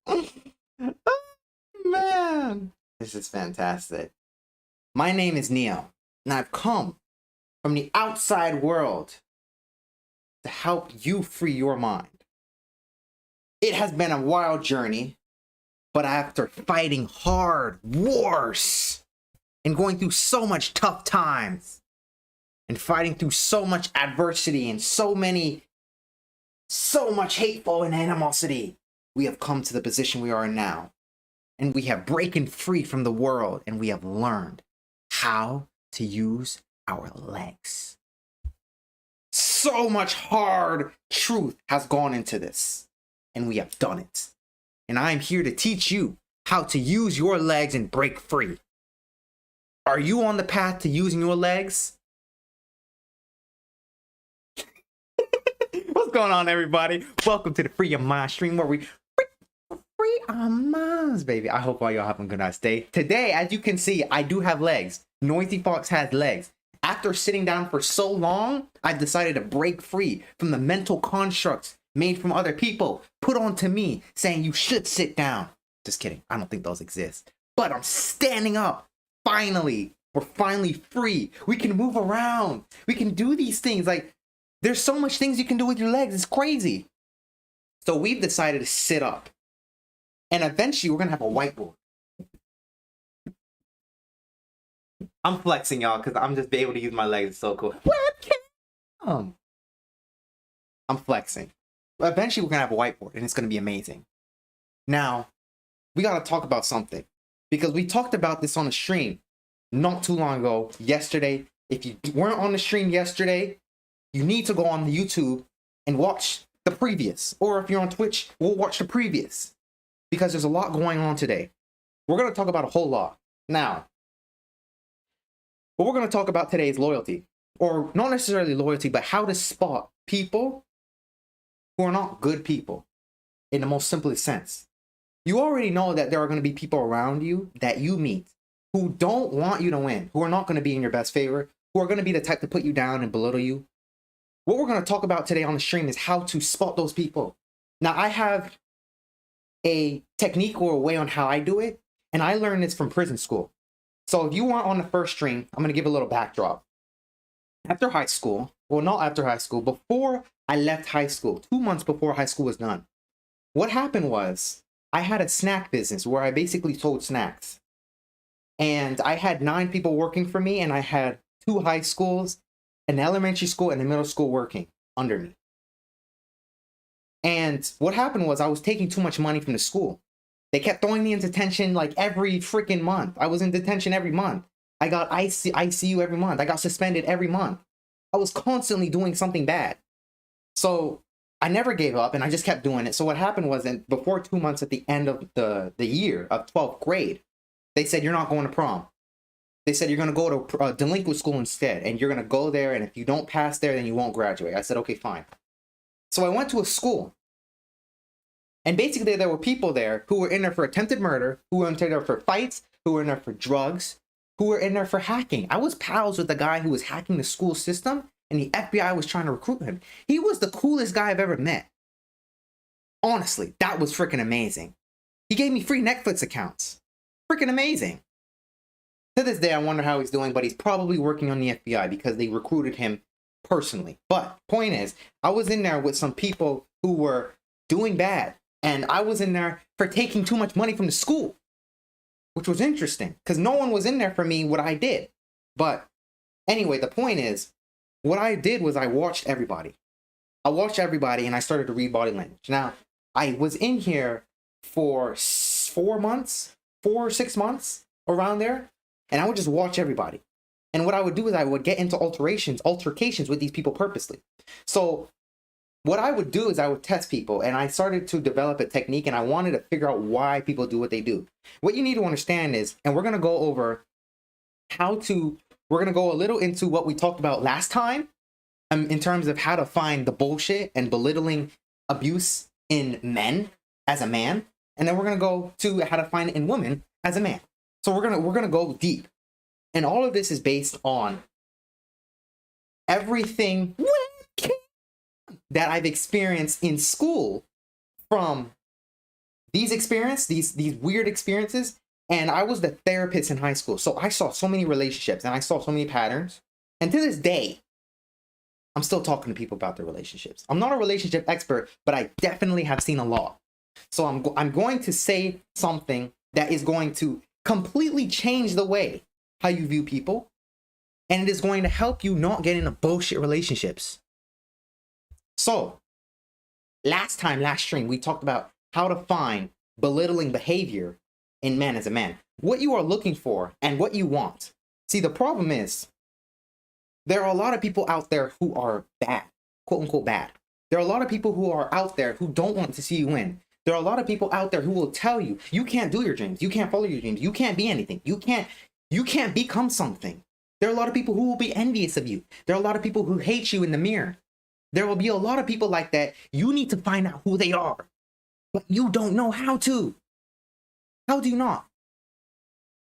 Oh, man, this is fantastic. My name is Neo, and I've come from the outside world to help you free your mind. It has been a wild journey, but after fighting hard wars and going through so much tough times and fighting through so much adversity and so much hateful and animosity, we have come to the position we are in now. And we have broken free from the world, and we have learned how to use our legs. So much hard truth has gone into this, and we have done it. And I am here to teach you how to use your legs and break free. Are you on the path to using your legs? What's going on, everybody? Welcome to the Free Your Mind stream, where we free our minds, baby. I hope all y'all having a good nice day. Today, as you can see, I do have legs. Noisy Fox has legs. After sitting down for so long, I've decided to break free from the mental constructs made from other people, put onto me, saying you should sit down. Just kidding. I don't think those exist. But I'm standing up. Finally. We're finally free. We can move around. We can do these things. Like, there's so much things you can do with your legs. It's crazy. So we've decided to sit up. And eventually, we're going to have a whiteboard. I'm flexing, y'all, because I'm just be able to use my legs. It's so cool. Webcam! I'm flexing. Eventually, we're going to have a whiteboard, and it's going to be amazing. Now, we got to talk about something. Because we talked about this on the stream not too long ago, yesterday. If you weren't on the stream yesterday, you need to go on the YouTube and watch the previous. Or if you're on Twitch, we'll watch the previous. Because there's a lot going on today. We're going to talk about a whole lot. Now, what we're going to talk about today is loyalty. Or not necessarily loyalty, but how to spot people who are not good people in the most simplest sense. You already know that there are going to be people around you that you meet who don't want you to win, who are not going to be in your best favor, who are going to be the type to put you down and belittle you. What we're going to talk about today on the stream is how to spot those people. Now, I have a technique or a way on how I do it, and I learned this from prison school. So if you weren't on the first stream, I'm going to give a little backdrop. After high school, well, not after high school, before I left high school, 2 months before high school was done, what happened was I had a snack business where I basically sold snacks. And I had 9 people working for me, and I had 2 high schools, an elementary school, and a middle school working under me. And what happened was I was taking too much money from the school. They kept throwing me into detention like every freaking month. I was in detention every month. I got ICU every month. I got suspended every month. I was constantly doing something bad. So I never gave up, and I just kept doing it. So what happened was, before 2 months at the end of the year of 12th grade, they said, you're not going to prom. They said, you're going to go to delinquent school instead, and you're going to go there, and if you don't pass there, then you won't graduate. I said, okay, fine. So I went to a school, and basically there were people there who were in there for attempted murder, who were in there for fights, who were in there for drugs, who were in there for hacking. I was pals with the guy who was hacking the school system, and the FBI was trying to recruit him. He was the coolest guy I've ever met. Honestly, that was freaking amazing. He gave me free Netflix accounts. Freaking amazing. To this day, I wonder how he's doing, but he's probably working on the FBI because they recruited him personally. But point is, I was in there with some people who were doing bad, and I was in there for taking too much money from the school, which was interesting because no one was in there for me what I did. But anyway, the point is, what I did was I watched everybody. I watched everybody, and I started to read body language. Now, I was in here for 4 months, 4 or 6 months, around there, and I would just watch everybody. And what I would do is I would get into altercations with these people purposely. So what I would do is I would test people, and I started to develop a technique, and I wanted to figure out why people do what they do. What you need to understand is, and we're going to go over we're going to go a little into what we talked about last time, in terms of how to find the bullshit and belittling abuse in men as a man. And then we're going to go to how to find it in women as a man. So we're going to go deep. And all of this is based on everything that I've experienced in school from these weird experiences. And I was the therapist in high school. So I saw so many relationships and I saw so many patterns. And to this day, I'm still talking to people about their relationships. I'm not a relationship expert, but I definitely have seen a lot. So I'm going to say something that is going to completely change the way how you view people. And it is going to help you not get into bullshit relationships. So, last stream, we talked about how to find belittling behavior in men as a man. What you are looking for and what you want. See, the problem is, there are a lot of people out there who are bad, quote unquote bad. There are a lot of people who are out there who don't want to see you win. There are a lot of people out there who will tell you, you can't do your dreams. You can't follow your dreams. You can't be anything. You can't become something. There are a lot of people who will be envious of you. There are a lot of people who hate you in the mirror. There will be a lot of people like that. You need to find out who they are, but you don't know how to. How do you not?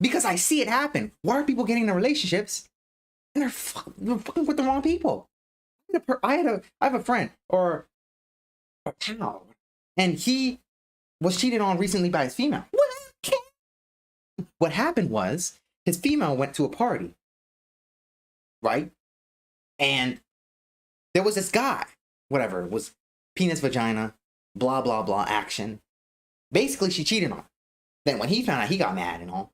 Because I see it happen. Why are people getting into relationships and they're fucking with the wrong people? I have a friend or a pal, and he was cheated on recently by his female. What happened was his female went to a party, right? And there was this guy, whatever, it was penis, vagina, blah, blah, blah, action. Basically, she cheated on him. Then when he found out, he got mad and all.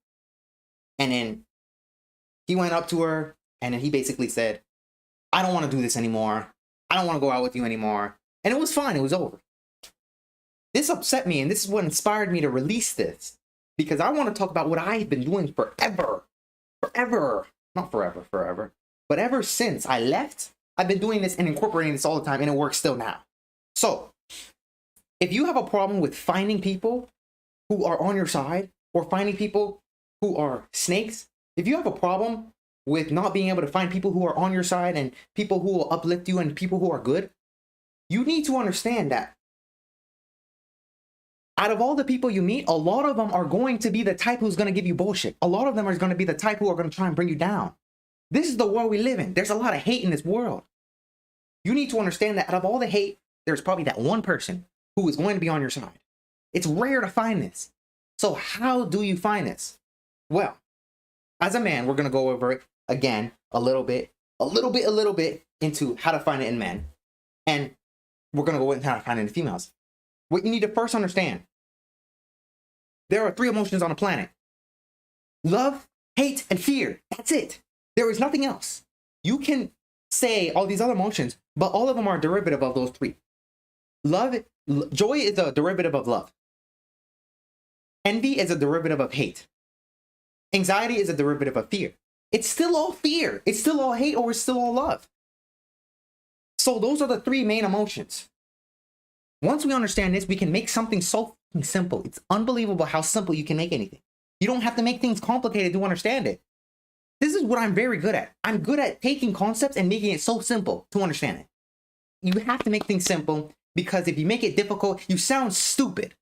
And then he went up to her, and then he basically said, I don't want to do this anymore. I don't want to go out with you anymore. And it was fine. It was over. This upset me, and this is what inspired me to release this. Because I want to talk about what I've been doing forever. Forever. Not forever, forever. But ever since I left, I've been doing this and incorporating this all the time, and it works still now. So, if you have a problem with finding people who are on your side, or finding people who are snakes, if you have a problem with not being able to find people who are on your side and people who will uplift you and people who are good, you need to understand that out of all the people you meet, a lot of them are going to be the type who's going to give you bullshit. A lot of them are going to be the type who are going to try and bring you down. This is the world we live in. There's a lot of hate in this world. You need to understand that out of all the hate, there's probably that one person who is going to be on your side. It's rare to find this. So how do you find this? Well, as a man, we're going to go over it again a little bit into how to find it in men. And we're going to go into how to find it in females. What you need to first understand, there are 3 emotions on the planet. Love, hate, and fear. That's it. There is nothing else. You can say all these other emotions, but all of them are a derivative of those 3. Joy is a derivative of love. Envy is a derivative of hate. Anxiety is a derivative of fear. It's still all fear. It's still all hate, or it's still all love. So those are the 3 main emotions. Once we understand this, we can make something so simple. It's unbelievable how simple you can make anything. You don't have to make things complicated to understand it. This is what I'm very good at. I'm good at taking concepts and making it so simple to understand it. You have to make things simple, because if you make it difficult, you sound stupid.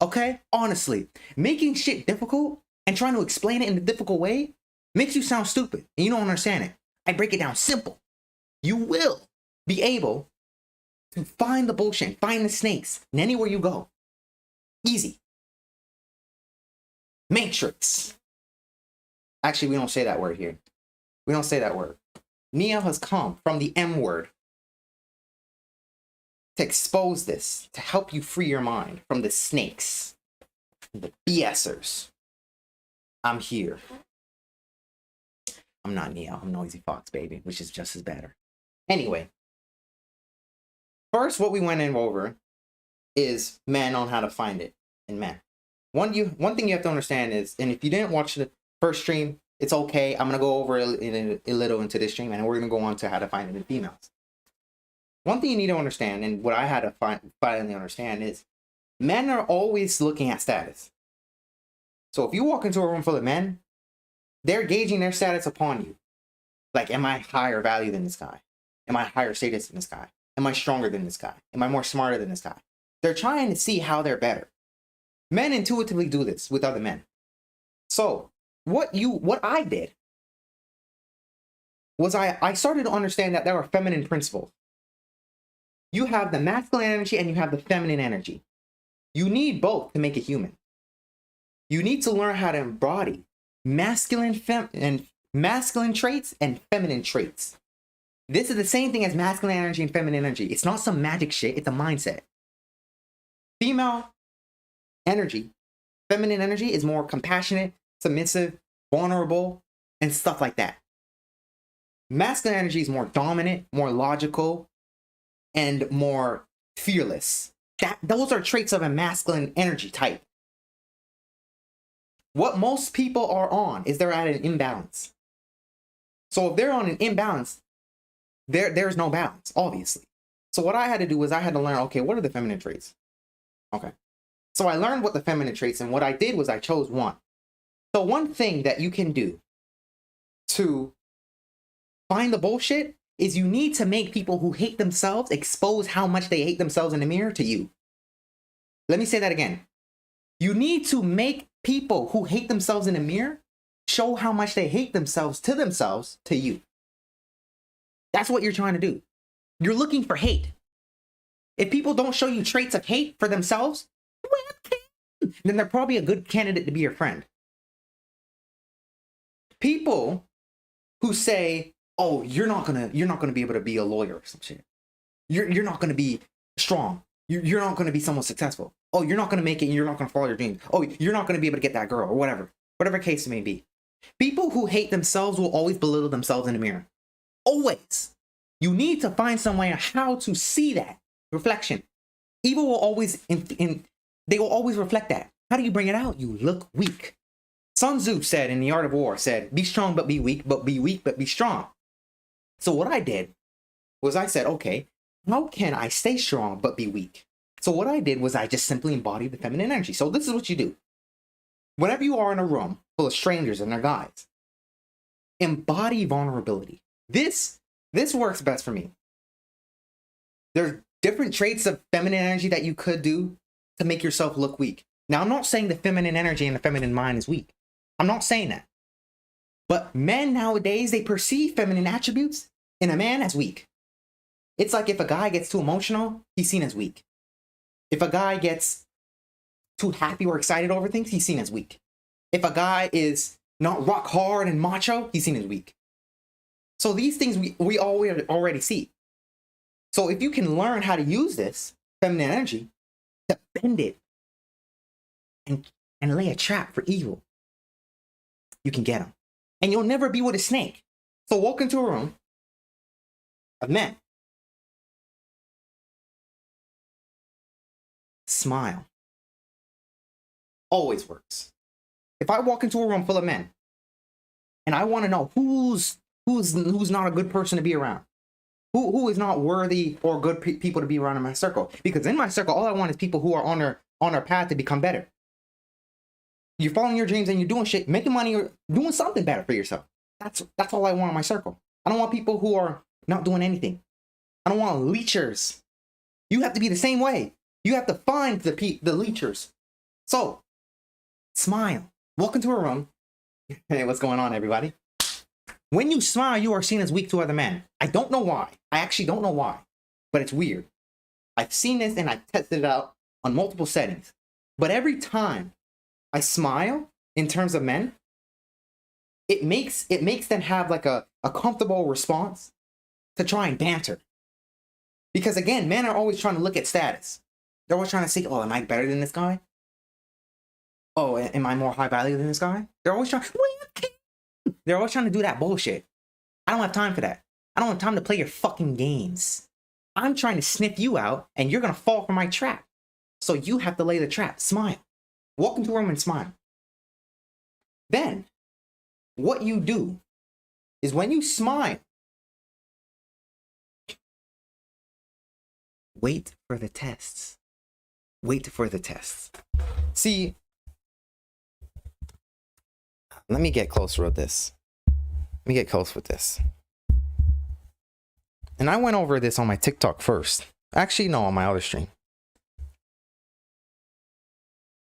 Okay? Honestly, making shit difficult and trying to explain it in a difficult way makes you sound stupid, and you don't understand it. I break it down simple. You will be able to find the bullshit, find the snakes, and anywhere you go. Easy. Matrix. Actually, we don't say that word here. We don't say that word. Neo has come from the M word to expose this, to help you free your mind from the snakes, the BSers. I'm here. I'm not Neo. I'm Noisy Fox, baby, which is just as better. Anyway, first, what we went over is men on how to find it in men. One thing you have to understand is, and if you didn't watch the first stream, it's okay. I'm going to go over a little into this stream, and we're going to go on to how to find it in females. One thing you need to understand, and what I had to finally understand, is men are always looking at status. So if you walk into a room full of men, they're gauging their status upon you. Like, am I higher value than this guy? Am I higher status than this guy? Am I stronger than this guy? Am I more smarter than this guy? They're trying to see how they're better. Men intuitively do this with other men. So what I did was I started to understand that there are feminine principles. You have the masculine energy and you have the feminine energy. You need both to make a human. You need to learn how to embody masculine traits and feminine traits. This is the same thing as masculine energy and feminine energy. It's not some magic shit, it's a mindset. Female energy, feminine energy is more compassionate, submissive, vulnerable, and stuff like that. Masculine energy is more dominant, more logical, and more fearless. Those are traits of a masculine energy type. What most people are on is they're at an imbalance. So if they're on an imbalance, there's no balance, obviously. So what I had to do was I had to learn, okay, what are the feminine traits? Okay. So I learned what the feminine traits, and what I did was I chose one. So one thing that you can do to find the bullshit is you need to make people who hate themselves expose how much they hate themselves in the mirror to you. Let me say that again. You need to make people who hate themselves in the mirror show how much they hate themselves to you. That's what you're trying to do. You're looking for hate. If people don't show you traits of hate for themselves, then they're probably a good candidate to be your friend. People who say, "Oh, you're not gonna be able to be a lawyer or some shit. You're not gonna be strong. You're not gonna be someone successful. Oh, you're not gonna make it. And you're not gonna follow your dreams. Oh, you're not gonna be able to get that girl or whatever case it may be." People who hate themselves will always belittle themselves in the mirror. Always. You need to find some way on how to see that reflection. Evil will always they will always reflect that. How do you bring it out? You look weak. Sun Tzu said in The Art of War, said, "Be strong but be weak but be strong." So what I did was I said, okay, how can I stay strong but be weak? So what I did was I just simply embodied the feminine energy. So this is what you do. Whenever you are in a room full of strangers and they're guys, embody vulnerability. This works best for me. There's different traits of feminine energy that you could do to make yourself look weak. Now, I'm not saying the feminine energy and the feminine mind is weak. I'm not saying that. But men nowadays, they perceive feminine attributes in a man as weak. It's like if a guy gets too emotional, he's seen as weak. If a guy gets too happy or excited over things, he's seen as weak. If a guy is not rock hard and macho, he's seen as weak. So these things we already see. So if you can learn how to use this feminine energy to bend it and lay a trap for evil, you can get them. And you'll never be with a snake. So walk into a room of men. Smile. Always works. If I walk into a room full of men and I want to know who's not a good person to be around, who is not worthy or good people to be around in my circle, because in my circle all I want is people who are on their path to become better. You're following your dreams and you're doing shit, making money, or doing something better for yourself. That's all I want in my circle. I don't want people who are not doing anything. I don't want leechers. You have to be the same way. You have to find the leechers. So, smile. Walk into a room. Hey, what's going on, everybody? When you smile, you are seen as weak to other men. I don't know why. I actually don't know why, but it's weird. I've seen this and I've tested it out on multiple settings. But every time I smile in terms of men, it makes them have like a comfortable response to try and banter. Because again, men are always trying to look at status. They're always trying to say, oh, am I better than this guy? Oh, am I more high value than this guy? They're always trying to do that bullshit. I don't have time for that. I don't have time to play your fucking games. I'm trying to sniff you out and you're going to fall for my trap. So you have to lay the trap. Smile. Walk into a room and smile. Then, what you do is when you smile, wait for the tests. Wait for the tests. See, let me get closer with this. Let me get close with this. And I went over this on my TikTok first. Actually, no, on my other stream.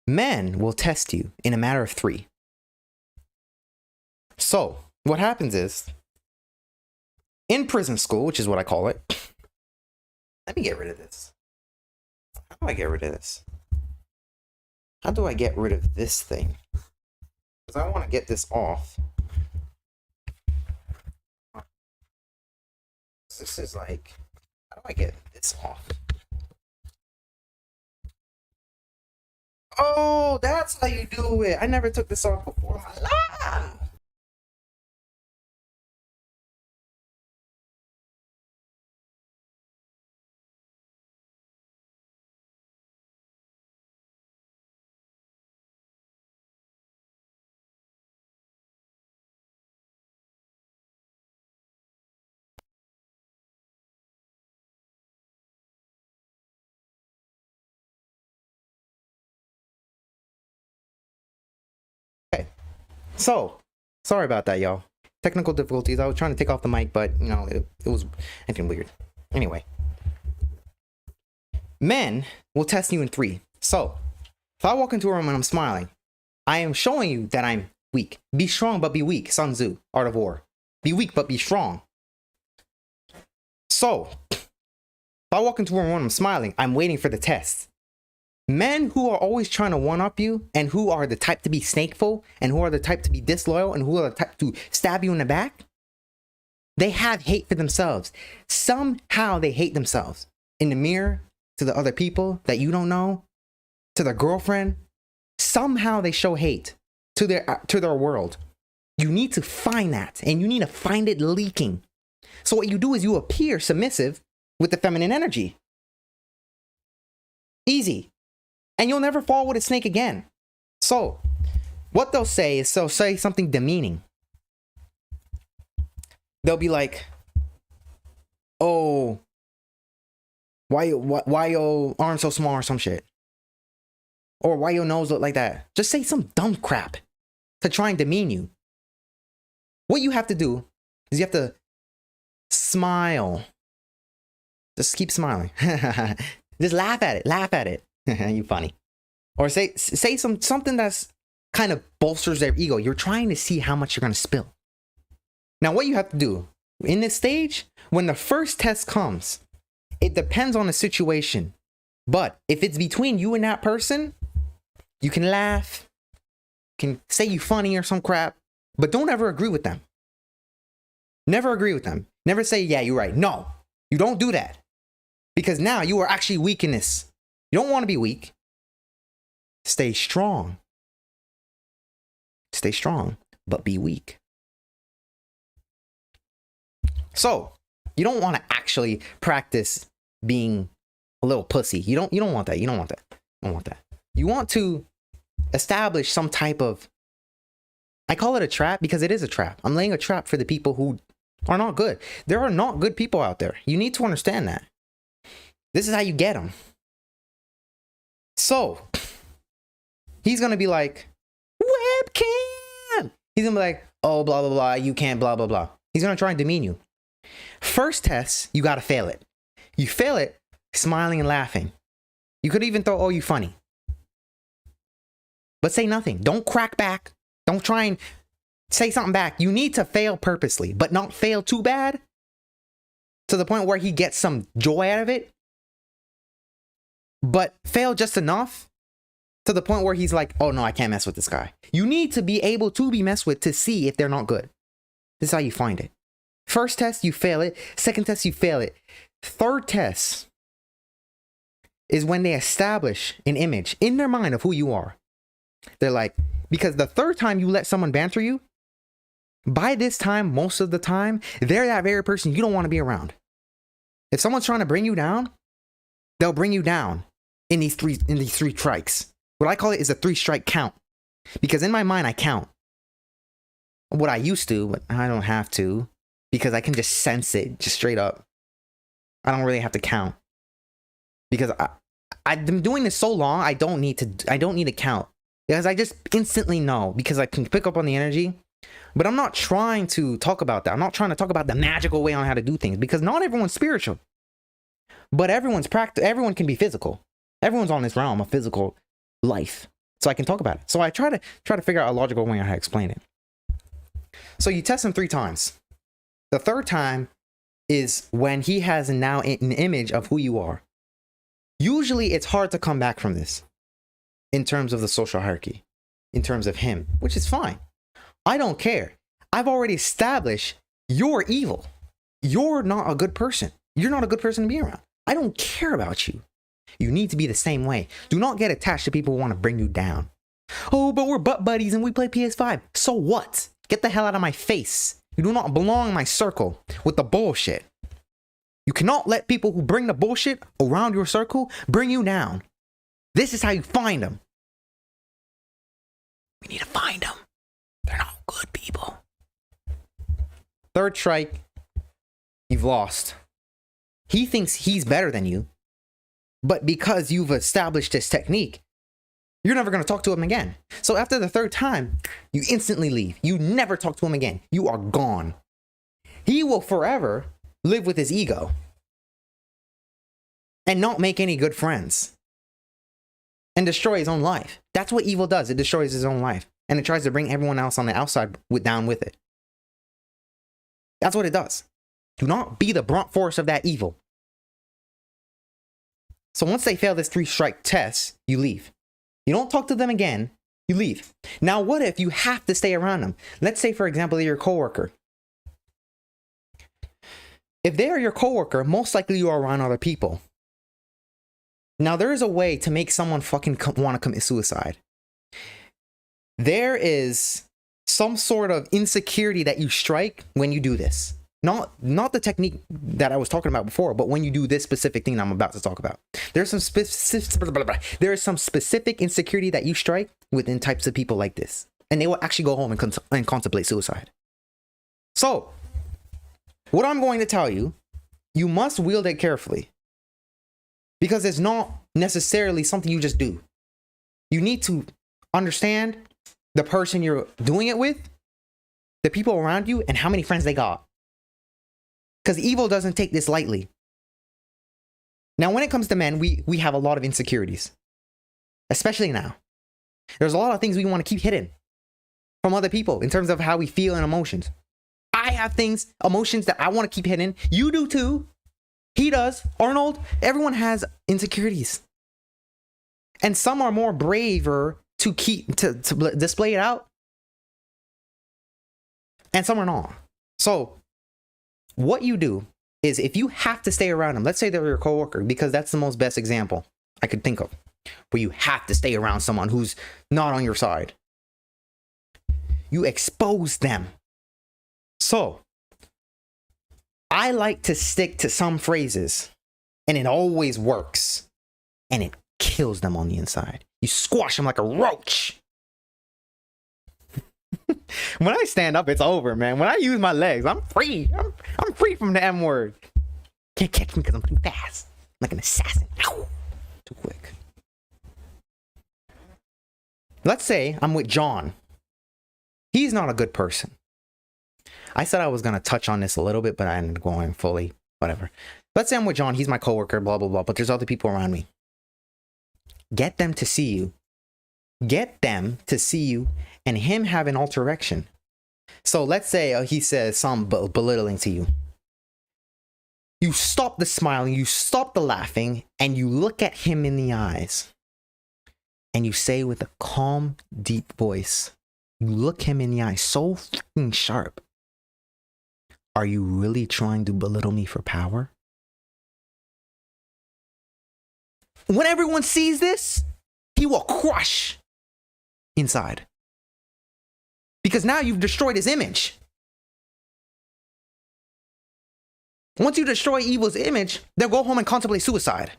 Men will test you in a matter of 3. So, what happens is, in prison school, which is what I call it, Let me get rid of this. How do I get rid of this? How do I get rid of this thing? Because I want to get this off. This is like, how do I get this off? Oh, that's how you do it. I never took this off before. Ah! Okay. So, sorry about that, y'all. Technical difficulties. I was trying to take off the mic, but, you know, it was acting weird. Anyway. Men will test you in 3. So, if I walk into a room and I'm smiling, I am showing you that I'm weak. Be strong, but be weak. Sun Tzu, Art of War. Be weak, but be strong. So, if I walk into a room and I'm smiling, I'm waiting for the test. Men who are always trying to one-up you, and who are the type to be snakeful, and who are the type to be disloyal, and who are the type to stab you in the back, they have hate for themselves. Somehow they hate themselves. In the mirror, to the other people that you don't know, to their girlfriend. Somehow they show hate to their world. You need to find that, and you need to find it leaking. So what you do is you appear submissive with the feminine energy. Easy. And you'll never fall with a snake again. So, what they'll say is, they'll say something demeaning. They'll be like, oh, why your arm so small or some shit? Or why your nose look like that? Just say some dumb crap to try and demean you. What you have to do is you have to smile. Just keep smiling. Just laugh at it. Laugh at it. You funny. Or say something that's kind of bolsters their ego. You're trying to see how much you're going to spill. Now, what you have to do in this stage, when the first test comes, it depends on the situation. But if it's between you and that person, you can laugh, can say you funny or some crap, but don't ever agree with them. Never agree with them. Never say, yeah, you're right. No, you don't do that. Because now you are actually weak in this. You don't want to be weak. Stay strong. Stay strong, but be weak. So, you don't want to actually practice being a little pussy. You don't want that. You don't want that. You don't want that. You want to establish some type of, I call it a trap because it is a trap. I'm laying a trap for the people who are not good. There are not good people out there. You need to understand that. This is how you get them. So, he's going to be like, webcam. He's going to be like, oh, blah, blah, blah. You can't, blah, blah, blah. He's going to try and demean you. First test, you got to fail it. You fail it, smiling and laughing. You could even throw, oh, you funny. But say nothing. Don't crack back. Don't try and say something back. You need to fail purposely, but not fail too bad to the point where he gets some joy out of it. But fail just enough to the point where he's like, oh no, I can't mess with this guy. You need to be able to be messed with to see if they're not good. This is how you find it. First test, you fail it. Second test, you fail it. Third test is when they establish an image in their mind of who you are. They're like, because the third time you let someone banter you, by this time, most of the time, they're that very person you don't want to be around. If someone's trying to bring you down, they'll bring you down in these three strikes. What I call it is a 3-strike count. Because in my mind, I count. What I used to, but I don't have to. Because I can just sense it, just straight up. I don't really have to count. Because I've been doing this so long, I don't need to count. Because I just instantly know. Because I can pick up on the energy. But I'm not trying to talk about that. I'm not trying to talk about the magical way on how to do things. Because not everyone's spiritual. But everyone's everyone can be physical. Everyone's on this realm of physical life. So I can talk about it. So I try to figure out a logical way on how to explain it. So you test them 3 times. The third time, is when he has now an image of who you are. Usually it's hard to come back from this in terms of the social hierarchy, in terms of him, which is fine. I don't care. I've already established you're evil. You're not a good person. You're not a good person to be around. I don't care about you. You need to be the same way. Do not get attached to people who want to bring you down. Oh, but we're butt buddies and we play PS5. So what? Get the hell out of my face. You do not belong in my circle with the bullshit. You cannot let people who bring the bullshit around your circle bring you down. This is how you find them. We need to find them. They're not good people. Third strike, you've lost. He thinks he's better than you, but because you've established this technique, you're never going to talk to him again. So after the third time, you instantly leave. You never talk to him again. You are gone. He will forever live with his ego and not make any good friends and destroy his own life. That's what evil does. It destroys his own life and it tries to bring everyone else on the outside down with it. That's what it does. Do not be the brunt force of that evil. So once they fail this 3-strike test, you leave. You don't talk to them again, you leave. Now, what if you have to stay around them? Let's say, for example, they're your coworker. If they're your coworker, most likely you are around other people. Now, there is a way to make someone fucking want to commit suicide. There is some sort of insecurity that you strike when you do this. Not the technique that I was talking about before, but when you do this specific thing I'm about to talk about. There's some there is some specific insecurity that you strike within types of people like this. And they will actually go home and contemplate suicide. So, what I'm going to tell you, you must wield it carefully. Because it's not necessarily something you just do. You need to understand the person you're doing it with, the people around you, and how many friends they got. Because evil doesn't take this lightly. Now, when it comes to men, we have a lot of insecurities. Especially now. There's a lot of things we want to keep hidden from other people in terms of how we feel and emotions. I have emotions that I want to keep hidden. You do too. He does. Arnold. Everyone has insecurities. And some are more braver to display it out. And some are not. So, what you do is if you have to stay around them, let's say they're your coworker, because that's the most best example I could think of, where you have to stay around someone who's not on your side. You expose them. So, I like to stick to some phrases, and it always works, and it kills them on the inside. You squash them like a roach. When I stand up, it's over, man. When I use my legs, I'm free. I'm free from the M word. Can't catch me because I'm too fast. I'm like an assassin. Ow. Too quick. Let's say I'm with John. He's not a good person. I said I was going to touch on this a little bit, but I ended up going fully. Whatever. Let's say I'm with John. He's my coworker, blah, blah, blah. But there's other people around me. Get them to see you. Get them to see you and him have an alteration. So let's say he says some belittling to you. You stop the smiling, you stop the laughing, and you look at him in the eyes. And you say with a calm, deep voice, you look him in the eyes so fucking sharp. Are you really trying to belittle me for power? When everyone sees this, he will crush inside. Because now you've destroyed his image. Once you destroy evil's image, they'll go home and contemplate suicide.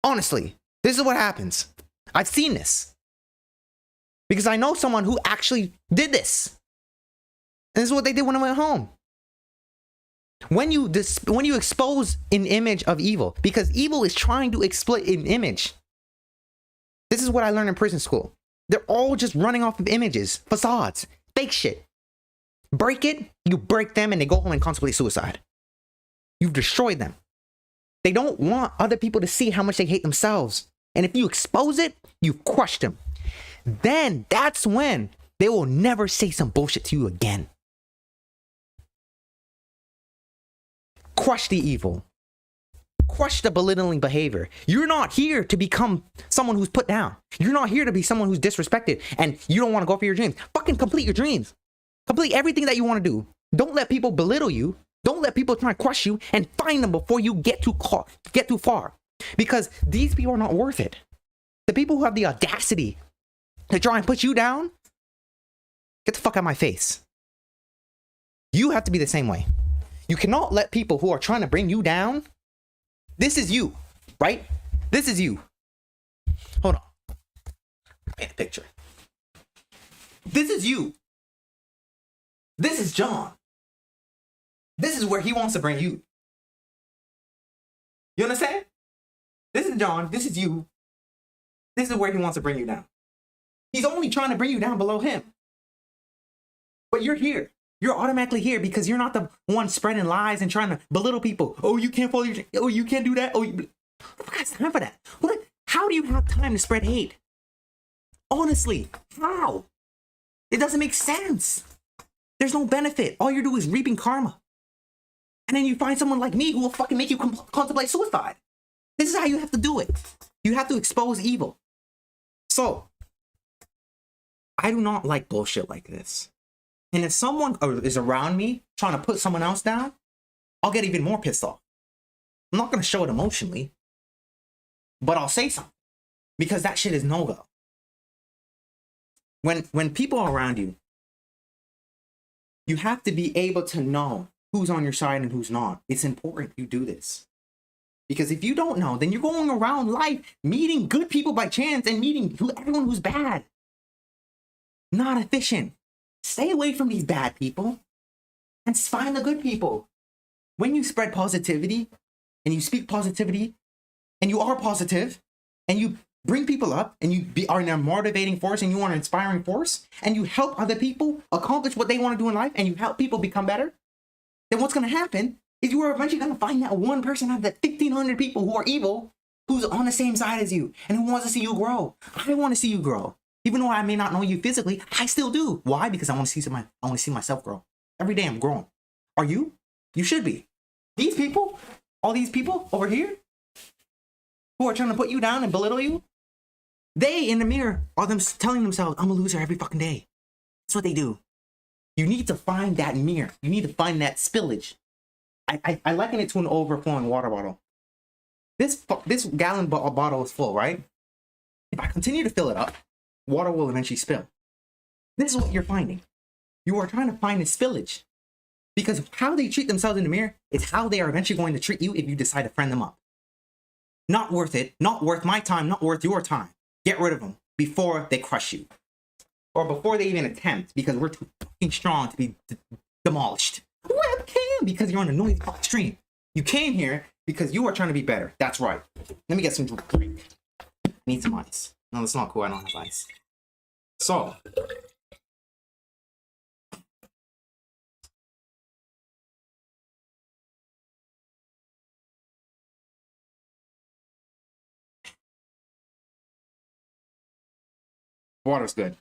Honestly, this is what happens. I've seen this. Because I know someone who actually did this. And this is what they did when I went home. When you expose an image of evil, because evil is trying to exploit an image. This is what I learned in prison school. They're all just running off of images, facades, fake shit. Break it, you break them, and they go home and contemplate suicide. You've destroyed them. They don't want other people to see how much they hate themselves. And if you expose it, you've crushed them. Then that's when they will never say some bullshit to you again. Crush the evil. Crush the belittling behavior. You're not here to become someone who's put down. You're not here to be someone who's disrespected and you don't want to go for your dreams. Fucking complete your dreams. Complete everything that you want to do. Don't let people belittle you. Don't let people try to crush you, and find them before you get too far. Because these people are not worth it. The people who have the audacity to try and put you down, get the fuck out of my face. You have to be the same way. You cannot let people who are trying to bring you down. This is you, right? This is you. Hold on. Paint a picture. This is you. This is John. This is where he wants to bring you. You understand? This is John. This is you. This is where he wants to bring you down. He's only trying to bring you down below him. But you're here. You're automatically here because you're not the one spreading lies and trying to belittle people. Oh, you can't follow your... Oh, you can't do that. Oh, who has time for that? How do you have time to spread hate? Honestly, how? It doesn't make sense. There's no benefit. All you do is reaping karma. And then you find someone like me who will fucking make you contemplate suicide. This is how you have to do it. You have to expose evil. So, I do not like bullshit like this. And if someone is around me trying to put someone else down, I'll get even more pissed off. I'm not going to show it emotionally, but I'll say something. Because that shit is no-go. When people are around you, you have to be able to know who's on your side and who's not. It's important you do this. Because if you don't know, then you're going around life meeting good people by chance and meeting everyone who's bad. Not efficient. Stay away from these bad people and find the good people. When you spread positivity and you speak positivity and you are positive and you bring people up and you are a motivating force and you are an inspiring force and you help other people accomplish what they want to do in life and you help people become better, then what's going to happen is you are eventually going to find that one person out of that 1,500 people who are evil who's on the same side as you and who wants to see you grow. I want to see you grow. Even though I may not know you physically, I still do. Why? Because I want to see myself grow. Every day I'm growing. Are you? You should be. These people, all these people over here who are trying to put you down and belittle you, they in the mirror are them telling themselves, I'm a loser every fucking day. That's what they do. You need to find that mirror. You need to find that spillage. I liken it to an overflowing water bottle. This gallon bottle is full, right? If I continue to fill it up, water will eventually spill. This is what you're finding. You are trying to find a spillage. Because how they treat themselves in the mirror is how they are eventually going to treat you if you decide to friend them up. Not worth it. Not worth my time. Not worth your time. Get rid of them before they crush you. Or before they even attempt, because we're too fucking strong to be demolished. Webcam, because you're on a noisy fucking stream. You came here because you are trying to be better. That's right. Let me get some drink. I need some ice. No, that's not cool. I don't have ice. So. Water's good.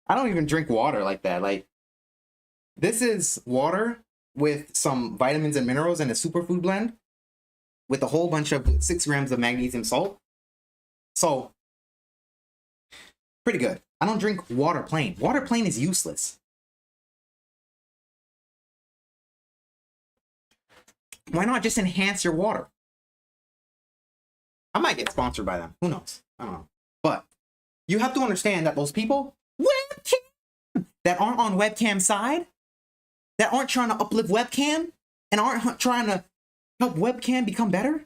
I don't even drink water like that. Like, this is water with some vitamins and minerals and a superfood blend with a whole bunch of 6 grams of magnesium salt. So, pretty good. I don't drink water plain. Water plain is useless. Why not just enhance your water? I might get sponsored by them. Who knows? I don't know. But you have to understand that those people that aren't on webcam side, that aren't trying to uplift webcam, and aren't trying to help webcam become better,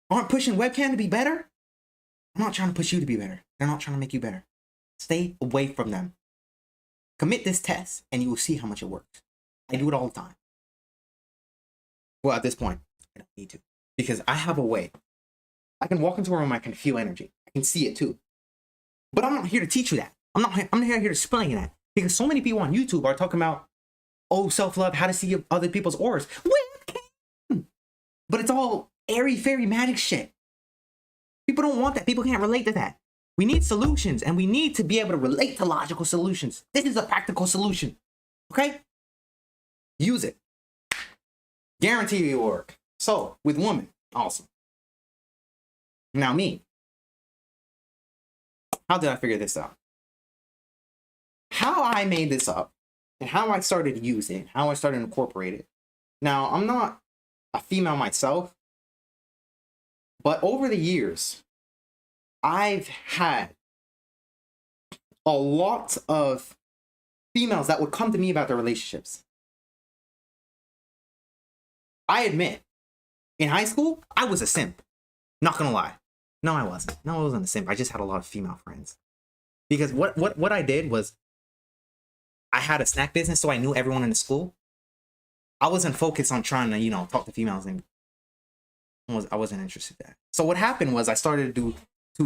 aren't pushing webcam to be better, I'm not trying to push you to be better. They're not trying to make you better. Stay away from them. Commit this test, and you will see how much it works. I do it all the time. Well, at this point, I don't need to. Because I have a way. I can walk into a room, I can feel energy. I can see it too. But I'm not here to teach you that. I'm not here to explain that. Because so many people on YouTube are talking about, oh, self-love, how to see other people's auras. Webcam! But it's all airy-fairy magic shit. People don't want that. People can't relate to that. We need solutions, and we need to be able to relate to logical solutions. This is a practical solution. Okay? Use it. Guarantee you will work. So, with women, awesome. Now me. How did I figure this out? How I made this up and how I started to use it, how I started to incorporate it. Now, I'm not a female myself, but over the years, I've had a lot of females that would come to me about their relationships. I admit, in high school, I was a simp. Not gonna lie. No, I wasn't. No, I wasn't a simp. I just had a lot of female friends. Because what I did was, I had a snack business, so I knew everyone in the school. I wasn't focused on trying to, talk to females, and I wasn't interested in that. So what happened was I started to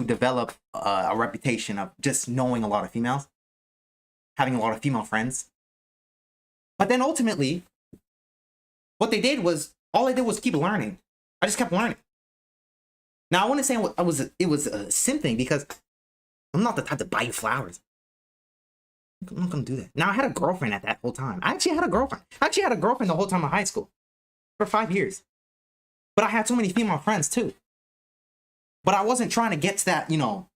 develop a reputation of just knowing a lot of females, having a lot of female friends. But then ultimately, what they did was, all I did was keep learning. I just kept learning. Now I want to say it was a simp thing, because I'm not the type to buy you flowers. I'm not gonna do that. Now I had a girlfriend at that whole time. I actually had a girlfriend. The whole time in high school for 5 years. But I had so many female friends too. But I wasn't trying to get to that,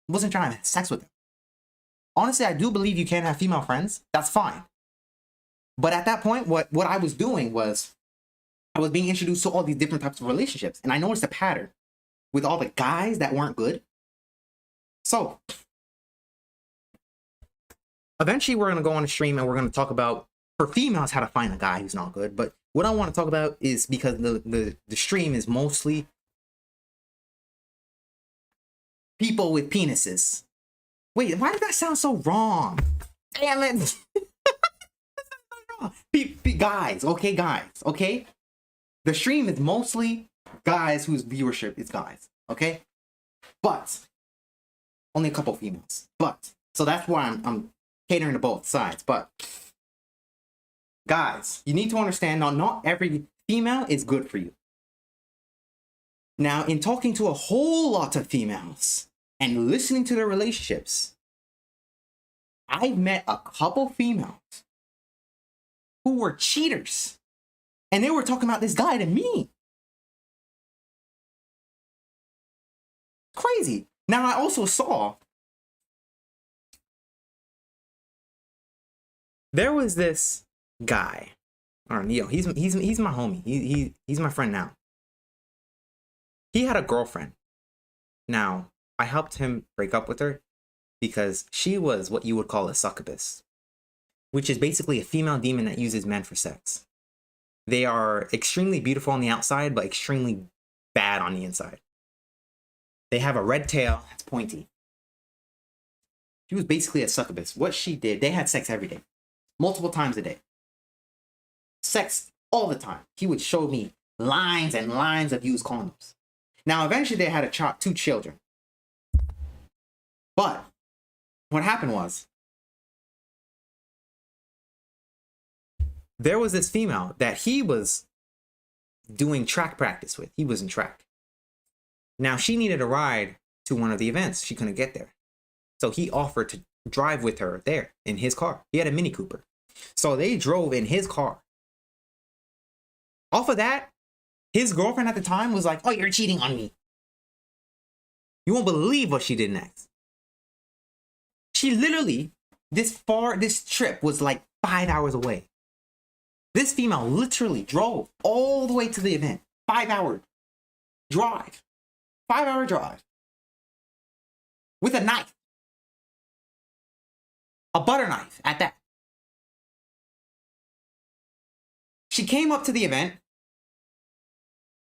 wasn't trying to have sex with them. Honestly, I do believe you can have female friends. That's fine. But at that point, what I was doing was, I was being introduced to all these different types of relationships. And I noticed a pattern with all the guys that weren't good. So, eventually we're going to go on a stream and we're going to talk about, for females, how to find a guy who's not good. But what I want to talk about is, because the stream is mostly people with penises. Wait, why did that sound so wrong? Damn it. Guys, okay? The stream is mostly guys whose viewership is guys, okay? But only a couple females. But so that's why I'm catering to both sides. But guys, you need to understand, not every female is good for you. Now, in talking to a whole lot of females and listening to their relationships, I've met a couple females who were cheaters. And they were talking about this guy to me. Crazy. Now, I also saw there was this guy, or he's my homie. He's my friend now. He had a girlfriend. Now, I helped him break up with her because she was what you would call a succubus, which is basically a female demon that uses men for sex. They are extremely beautiful on the outside, but extremely bad on the inside. They have a red tail that's pointy. She was basically a succubus. What she did, they had sex every day, multiple times a day. Sex all the time. He would show me lines and lines of used condoms. Now, eventually they had two children. But what happened was, there was this female that he was doing track practice with. He was in track. Now, she needed a ride to one of the events. She couldn't get there. So he offered to drive with her there in his car. He had a Mini Cooper. So they drove in his car. Off of that, his girlfriend at the time was like, "Oh, you're cheating on me." You won't believe what she did next. She literally, this trip was like 5 hours away. This female literally drove all the way to the event. 5-hour drive. 5-hour drive. With a knife. A butter knife at that. She came up to the event,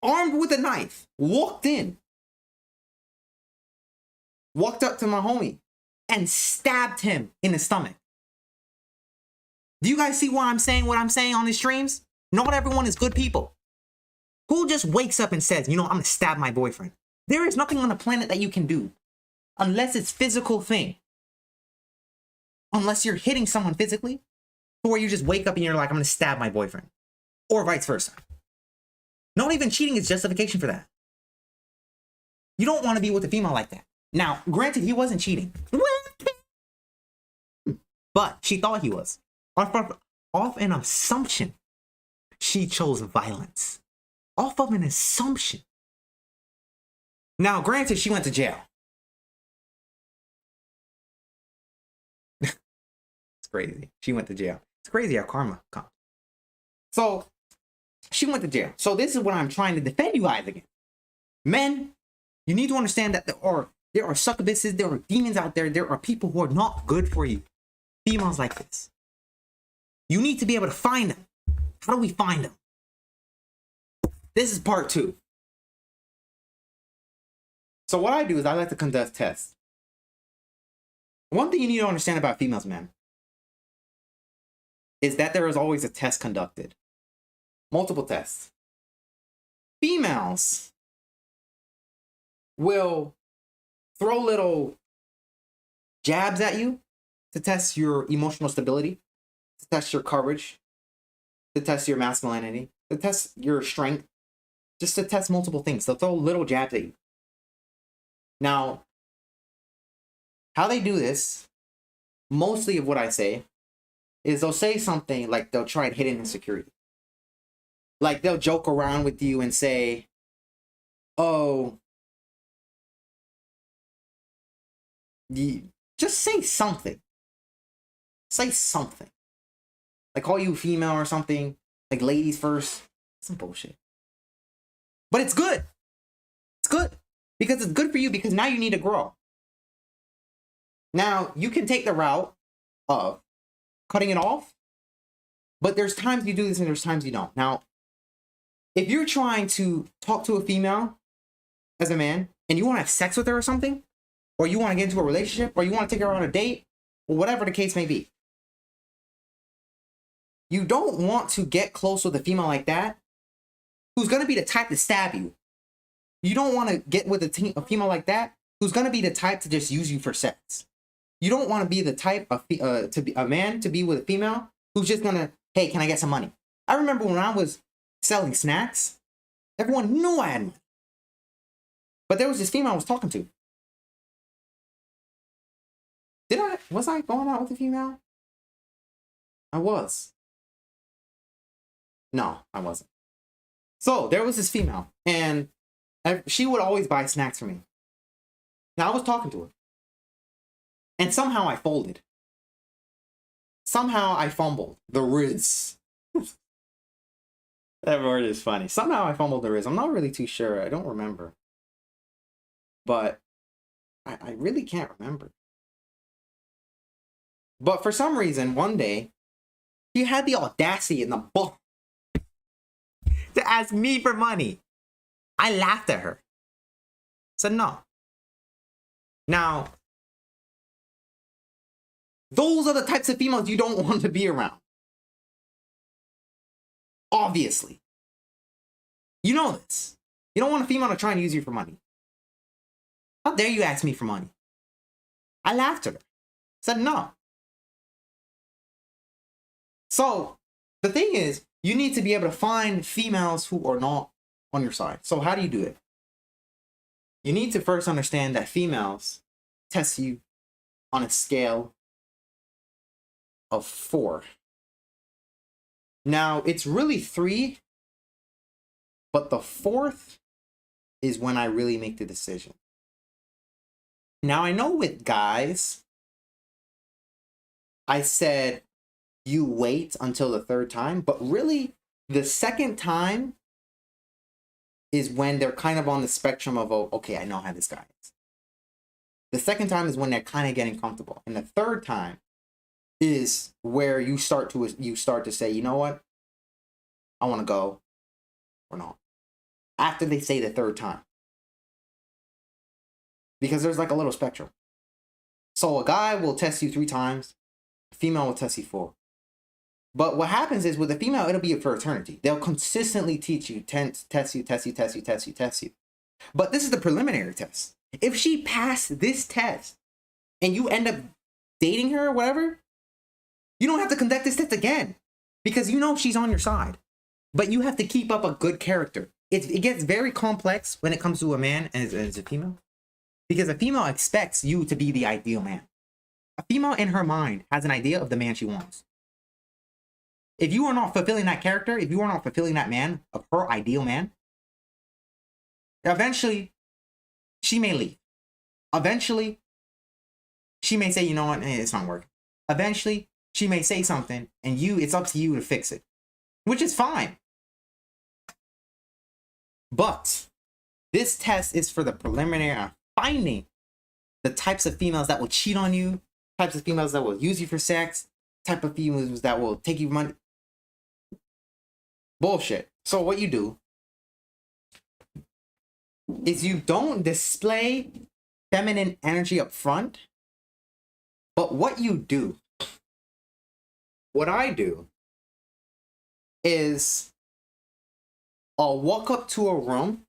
armed with a knife, walked up to my homie, and stabbed him in the stomach. Do you guys see why I'm saying what I'm saying on these streams? Not everyone is good people. Who just wakes up and says, I'm going to stab my boyfriend? There is nothing on the planet that you can do. Unless it's physical thing. Unless you're hitting someone physically. Or you just wake up and you're like, I'm going to stab my boyfriend. Or vice versa. Not even cheating is justification for that. You don't want to be with a female like that. Now, granted, he wasn't cheating. But she thought he was. Off an assumption, she chose violence. off of an assumption. Now, granted, she went to jail. It's crazy. She went to jail. It's crazy how karma comes. So, she went to jail. So this is what I'm trying to defend you guys against. Men, you need to understand that there are succubuses, there are demons out there, there are people who are not good for you. Females like this. You need to be able to find them. How do we find them? This is part 2. So what I do is I like to conduct tests. One thing you need to understand about females, man, is that there is always a test conducted. Multiple tests. Females will throw little jabs at you to test your emotional stability, to test your courage, to test your masculinity, to test your strength, just to test multiple things. They'll throw little jabs at you. Now, how they do this, mostly of what I say, is they'll say something like they'll try and hit an insecurity. Like they'll joke around with you and say, oh, just say something. Say something. Like call you female or something. Like ladies first. Some bullshit. But it's good. It's good. Because it's good for you because now you need to grow. Now, you can take the route of cutting it off. But there's times you do this and there's times you don't. Now, if you're trying to talk to a female as a man and you want to have sex with her or something, or you want to get into a relationship, or you want to take her on a date, or whatever the case may be, you don't want to get close with a female like that who's going to be the type to stab you. You don't want to get with a female like that who's going to be the type to just use you for sex. You don't want to be the type of to be a man to be with a female who's just going to, hey, can I get some money? I remember when I was selling snacks, everyone knew I had money. But there was this female I was talking to. Was I going out with a female? I was. No, I wasn't. So there was this female, and she would always buy snacks for me. Now I was talking to her, and somehow I folded. Somehow I fumbled the Riz. That word is funny. Somehow I fumbled the Riz. I'm not really too sure. I don't remember. But I really can't remember. But for some reason, one day, she had the audacity in the book to ask me for money. I laughed at her. Said no. Now, those are the types of females you don't want to be around. Obviously. You know this. You don't want a female to try and use you for money. How dare you ask me for money? I laughed at her. Said no. So, the thing is, you need to be able to find females who are not on your side. So how do you do it? You need to first understand that females test you on a scale of 4. Now, it's really 3, but the 4th is when I really make the decision. Now, I know with guys, I said you wait until the 3rd time, but really the 2nd time is when they're kind of on the spectrum of, oh, okay, I know how this guy is. The 2nd time is when they're kind of getting comfortable. And the 3rd time is where you start to say, you know what? I want to go or not. After they say the 3rd time. Because there's like a little spectrum. So a guy will test you 3 times. A female will test you 4. But what happens is with a female, it'll be for eternity. They'll consistently teach you, test you. But this is the preliminary test. If she passed this test and you end up dating her or whatever, you don't have to conduct this test again because you know she's on your side. But you have to keep up a good character. It gets very complex when it comes to a man as a female because a female expects you to be the ideal man. A female in her mind has an idea of the man she wants. If you are not fulfilling that character, if you are not fulfilling that man, of her ideal man, Eventually, she may leave. Eventually, she may say, you know what, it's not working. Eventually, she may say something, and it's up to you to fix it, which is fine. But this test is for the preliminary on finding the types of females that will cheat on you, types of females that will use you for sex, type of females that will take you money. Bullshit. So what you do is you don't display feminine energy up front, but what you do, what I do, is I'll walk up to a room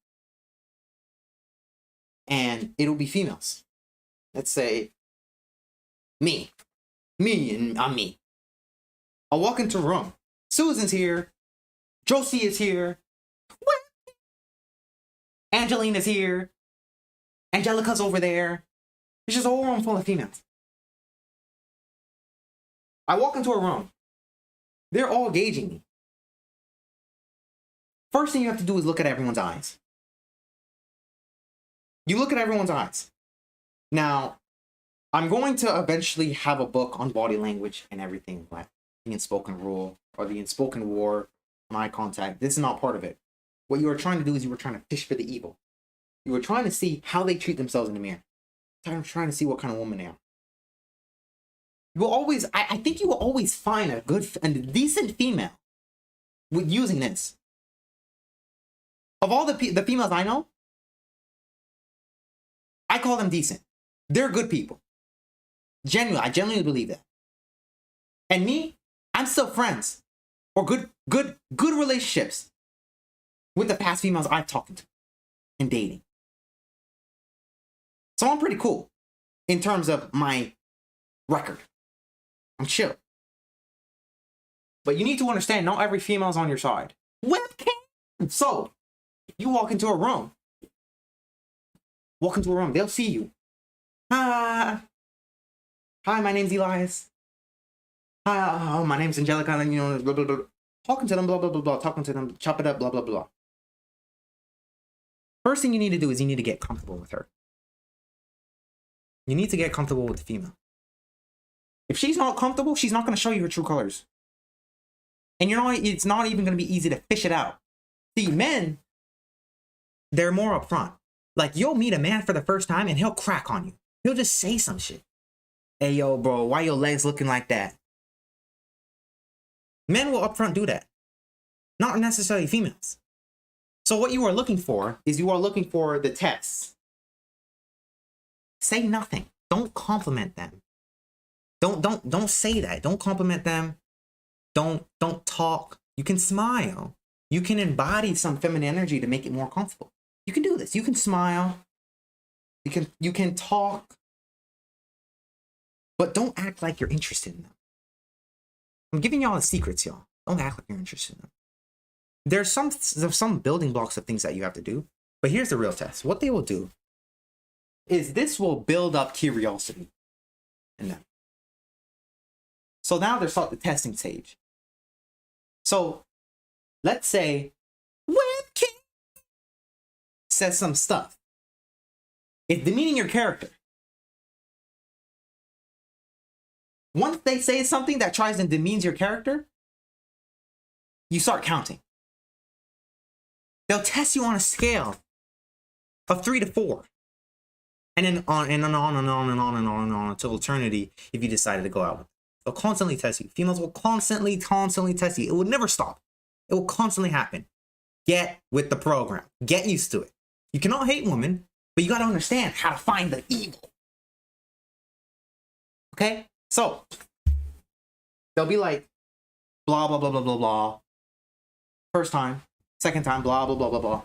and it'll be females. Let's say me, and I'm me. I'll walk into a room. Susan's here. Josie is here. Angelina's here. Angelica's over there. It's just a whole room full of females. I walk into a room. They're all gauging me. First thing you have to do is look at everyone's eyes. You look at everyone's eyes. Now, I'm going to eventually have a book on body language and everything, like the unspoken rule or the unspoken war on eye contact. This is not part of it. What you were trying to do is you were trying to fish for the evil. You were trying to see how they treat themselves in the mirror. I'm trying to see what kind of woman they are. You will always, I think you will always find a good and a decent female with using this. Of all the females I know, I call them decent. They're good people. Genuinely, I genuinely believe that. And me, I'm still friends or good relationships with the past females I've talked to and dating. So I'm pretty cool in terms of my record. I'm chill. But you need to understand, not every female's on your side. Webcam! So, you walk into a room. They'll see you. Hi, my name's Elias. Hi, my name's Angelica, and blah, blah, blah. Talking to them, blah, blah, blah, blah. Talking to them, chop it up, blah, blah, blah. First thing you need to do is you need to get comfortable with her. You need to get comfortable with the female. If she's not comfortable, she's not going to show you her true colors. And it's not even going to be easy to fish it out. See, men, they're more upfront. Like, you'll meet a man for the first time and he'll crack on you. He'll just say some shit. Hey, yo, bro, why your legs looking like that? Men will upfront do that. Not necessarily females. So what you are looking for is you are looking for the tests. Say nothing. Don't compliment them. Don't say that. Don't compliment them. Don't talk. You can smile. You can embody some feminine energy to make it more comfortable. You can do this. You can smile. You can talk. But don't act like you're interested in them. I'm giving y'all the secrets, y'all. Don't act like you're interested in them. There's some building blocks of things that you have to do. But here's the real test. What they will do is this will build up curiosity in them. So now they're at the testing stage. So let's say Webcam says some stuff. It's demeaning your character. Once they say something that tries and demeans your character, you start counting. They'll test you on a scale of 3 to 4. And then on and on and on and on and on and on until eternity if you decided to go out with them. They'll constantly test you. Females will constantly test you. It will never stop. It will constantly happen. Get with the program. Get used to it. You cannot hate women, but you got to understand how to find the evil. Okay? So, they'll be like, blah, blah, blah, blah, blah, blah. First time. Second time, blah, blah, blah, blah, blah.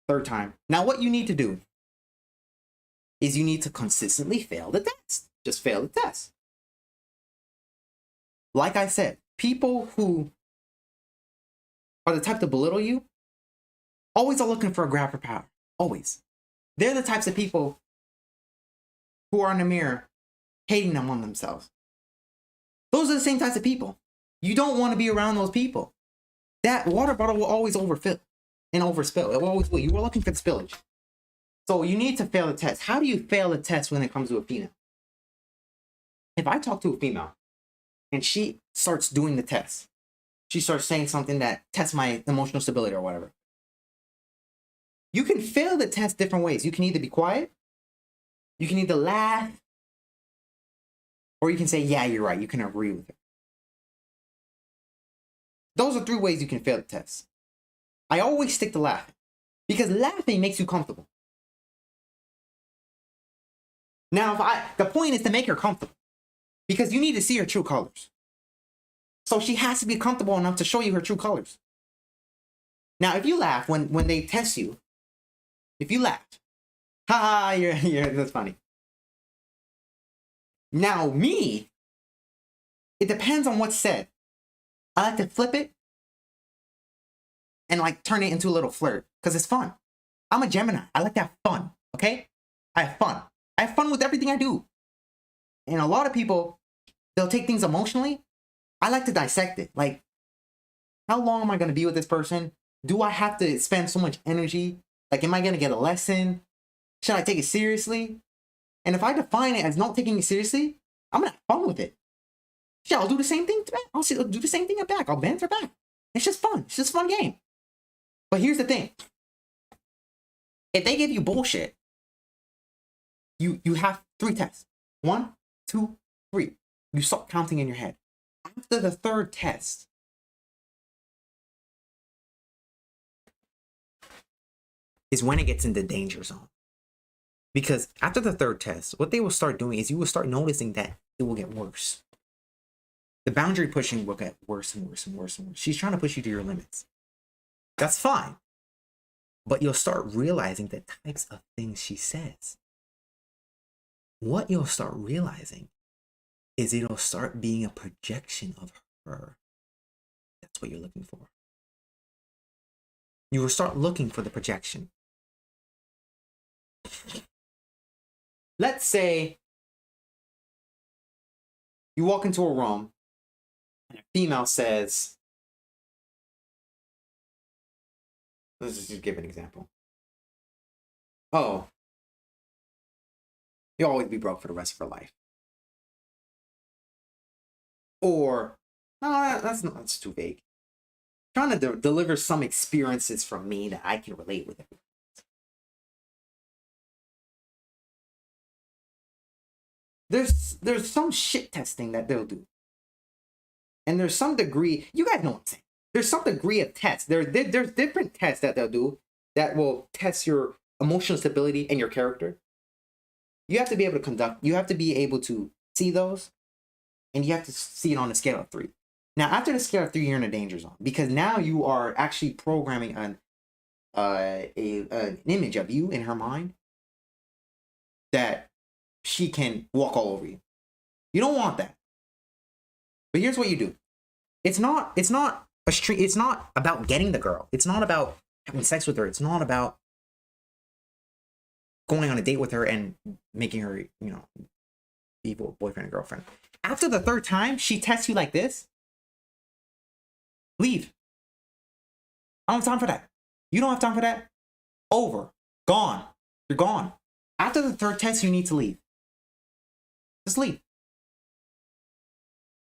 Third time. Now, what you need to do is you need to consistently fail the test. Just fail the test. Like I said, people who are the type to belittle you always are looking for a grab for power. Always. They're the types of people who are in the mirror hating them on themselves. Those are the same types of people. You don't want to be around those people. That water bottle will always overfill. and overspill. You were looking for the spillage. So you need to fail the test. How do you fail a test when it comes to a female? If I talk to a female and she starts doing the test, she starts saying something that tests my emotional stability or whatever. You can fail the test different ways. You can either be quiet, you can either laugh, or you can say, yeah, you're right. You can agree with her. Those are 3 ways you can fail the test. I always stick to laughing because laughing makes you comfortable. Now, the point is to make her comfortable because you need to see her true colors. So she has to be comfortable enough to show you her true colors. Now, if you laugh when they test you, if you laugh, ha, that's funny. Now, me, it depends on what's said. I like to flip it and like turn it into a little flirt because it's fun. I'm a Gemini. I like to have fun, okay? I have fun. I have fun with everything I do. And a lot of people, they'll take things emotionally. I like to dissect it. Like, how long am I going to be with this person? Do I have to spend so much energy? Like, am I going to get a lesson? Should I take it seriously? And if I define it as not taking it seriously, I'm going to have fun with it. Yeah, I'll do the same thing back. I'll do the same thing back. I'll banter back. It's just fun. It's just a fun game. But here's the thing. If they give you bullshit, you have 3 tests. 1, 2, 3. You start counting in your head. After the 3rd test, is when it gets into danger zone. Because after the 3rd test, what they will start doing is you will start noticing that it will get worse. The boundary pushing will get worse and worse and worse and worse. She's trying to push you to your limits. That's fine. But you'll start realizing the types of things she says. What you'll start realizing is it'll start being a projection of her. That's what you're looking for. You will start looking for the projection. Let's say you walk into a room and a female says, let's just give an example. Oh, you'll always be broke for the rest of her life. Or, no, that's too vague. Trying to deliver some experiences from me that I can relate with. There's some shit testing that they'll do. And there's some degree, you guys know what I'm saying. There's some degree of tests. There's different tests that they'll do that will test your emotional stability and your character. You have to be able to you have to be able to see those, and you have to see it on a scale of 3. Now, after the scale of 3, you're in a danger zone because now you are actually programming an image of you in her mind that she can walk all over you. You don't want that. But here's what you do. It's not about getting the girl. It's not about having sex with her. It's not about going on a date with her and making her, be boyfriend and girlfriend. After the 3rd time she tests you like this, leave. I don't have time for that. You don't have time for that. Over. Gone. You're gone. After the 3rd test, you need to leave. Just leave.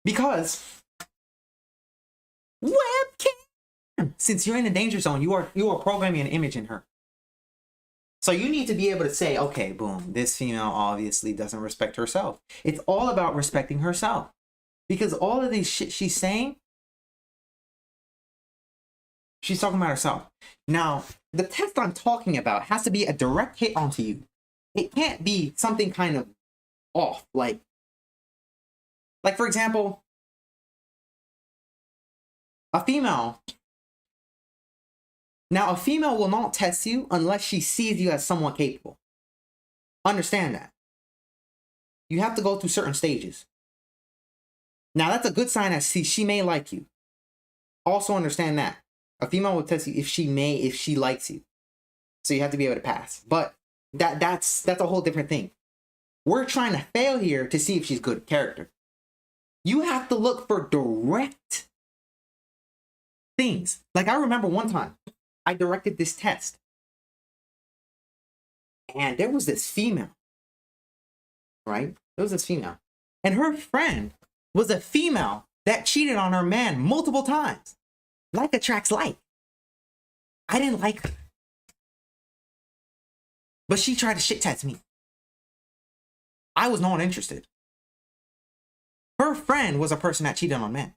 Because webcam. Since you're in the danger zone, you are programming an image in her. So you need to be able to say, okay, boom, this female obviously doesn't respect herself. It's all about respecting herself. Because all of these shit she's saying, she's talking about herself. Now, the test I'm talking about has to be a direct hit onto you. It can't be something kind of off. Like for example, a female. Now, a female will not test you unless she sees you as somewhat capable. Understand that. You have to go through certain stages. Now, that's a good sign that she may like you. Also understand that. A female will test you if she likes you. So you have to be able to pass. But that's a whole different thing. We're trying to fail here to see if she's good character. You have to look for direct things. Like I remember one time, I directed this test. And there was this female, right? There was this female. And her friend was a female that cheated on her man multiple times. Like attracts like. I didn't like her. But she tried to shit test me. I was not interested. Her friend was a person that cheated on men.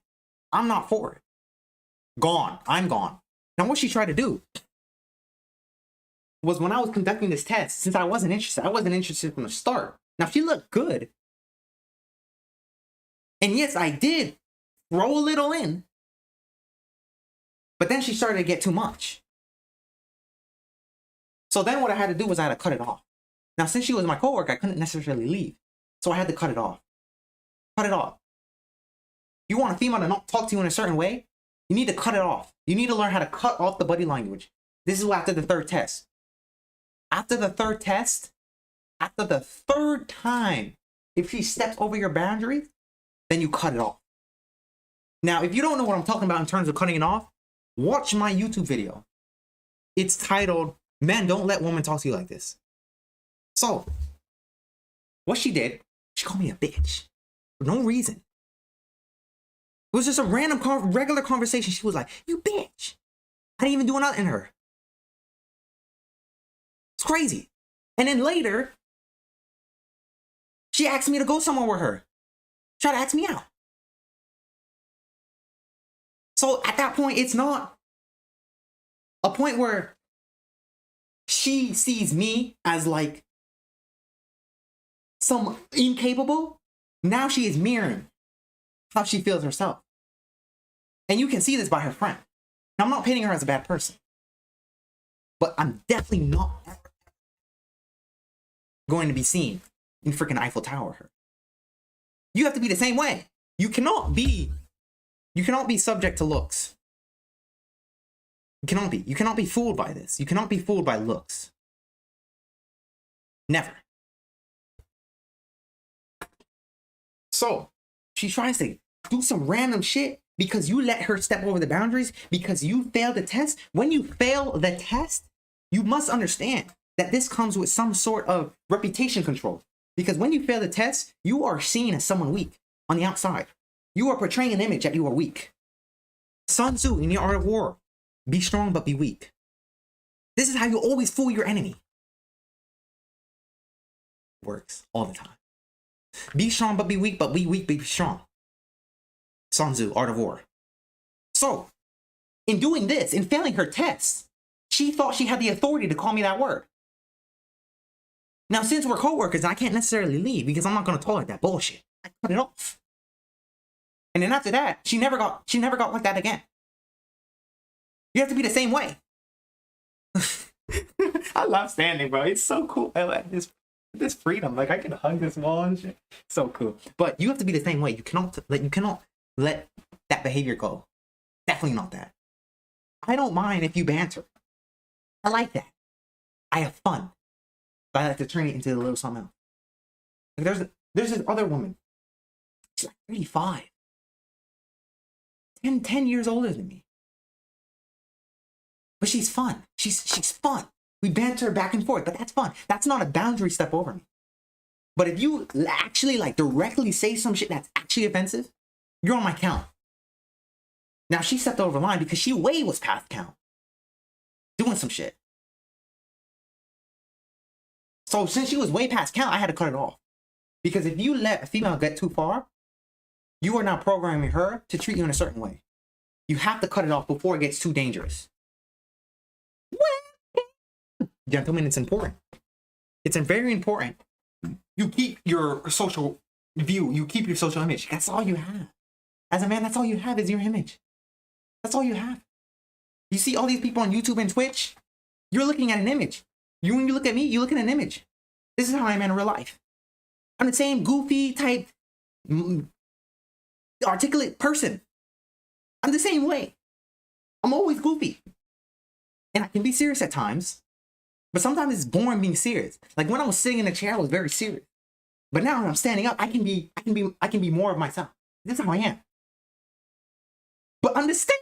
I'm not for it. Gone. I'm gone. Now what she tried to do was, when I was conducting this test, since I wasn't interested from the start. Now she looked good. And yes, I did throw a little in. But then she started to get too much. So then what I had to do was I had to cut it off. Now, since she was my coworker, I couldn't necessarily leave. So I had to cut it off. Cut it off. You want a female to not talk to you in a certain way? You need to cut it off. You need to learn how to cut off the body language. This is after the third test. After the third test, after the third time, if she steps over your boundary, then you cut it off. Now, if you don't know what I'm talking about in terms of cutting it off, watch my YouTube video. It's titled, "Men, Don't Let Women Talk to You Like This." So, what she did, she called me a bitch for no reason. It was just a random, regular conversation. She was like, "You bitch." I didn't even do nothing to her. It's crazy. And then later, she asked me to go somewhere with her. Try to ask me out. So at that point, it's not a point where she sees me as like some incapable. Now she is mirroring how she feels herself. And you can see this by her friend. Now, I'm not painting her as a bad person, but I'm definitely not ever going to be seen in freaking Eiffel Tower her. You have to be the same way. You cannot be subject to looks. You cannot be fooled by this. You cannot be fooled by looks. Never. So, she tries to do some random shit because you let her step over the boundaries, because you failed the test. When you fail the test, you must understand that this comes with some sort of reputation control. Because when you fail the test, you are seen as someone weak on the outside. You are portraying an image that you are weak. Sun Tzu in the Art of War, be strong but be weak. This is how you always fool your enemy. Works all the time. Be strong but be weak be strong. Sun Tzu, Art of War. So, in doing this, in failing her test, she thought she had the authority to call me that word. Now, since we're co-workers, I can't necessarily leave because I'm not going to tolerate that bullshit. I cut it off. And then after that, she never got like that again. You have to be the same way. I love standing, bro. It's so cool. I like this freedom. Like, I can hug this wall and shit. So cool. But you have to be the same way. You cannot let that behavior go. Definitely not that. I don't mind if you banter. I like that. I have fun. But I like to turn it into a little something else. Like there's this other woman. She's like 35. 10 years older than me. But she's fun. She's fun. We banter back and forth, but that's fun. That's not a boundary step over me. But if you actually like directly say some shit that's actually offensive, you're on my count. Now she stepped over the line because she way was past count. Doing some shit. So since she was way past count, I had to cut it off. Because if you let a female get too far, you are now programming her to treat you in a certain way. You have to cut it off before it gets too dangerous. Gentlemen, it's important. It's very important. You keep your social view. You keep your social image. That's all you have. As a man, that's all you have is your image. That's all you have. You see all these people on YouTube and Twitch, you're looking at an image. When you look at me, you look at an image. This is how I am in real life. I'm the same goofy type, articulate person. I'm the same way. I'm always goofy. And I can be serious at times, but sometimes it's boring being serious. Like when I was sitting in a chair, I was very serious. But now when I'm standing up, I can be more of myself. This is how I am. But understand.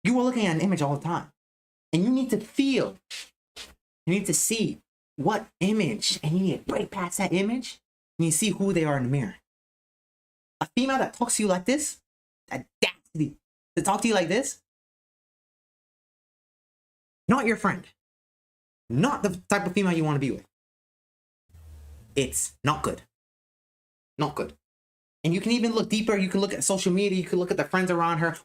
You are looking at an image all the time. And you need to feel, you need to see what image, and you need to break past that image, and you see who they are in the mirror. A female that talks to you like this, audacity to talk to you like this, not your friend. Not the type of female you want to be with. It's not good. Not good. And you can even look deeper. You can look at social media. You can look at the friends around her.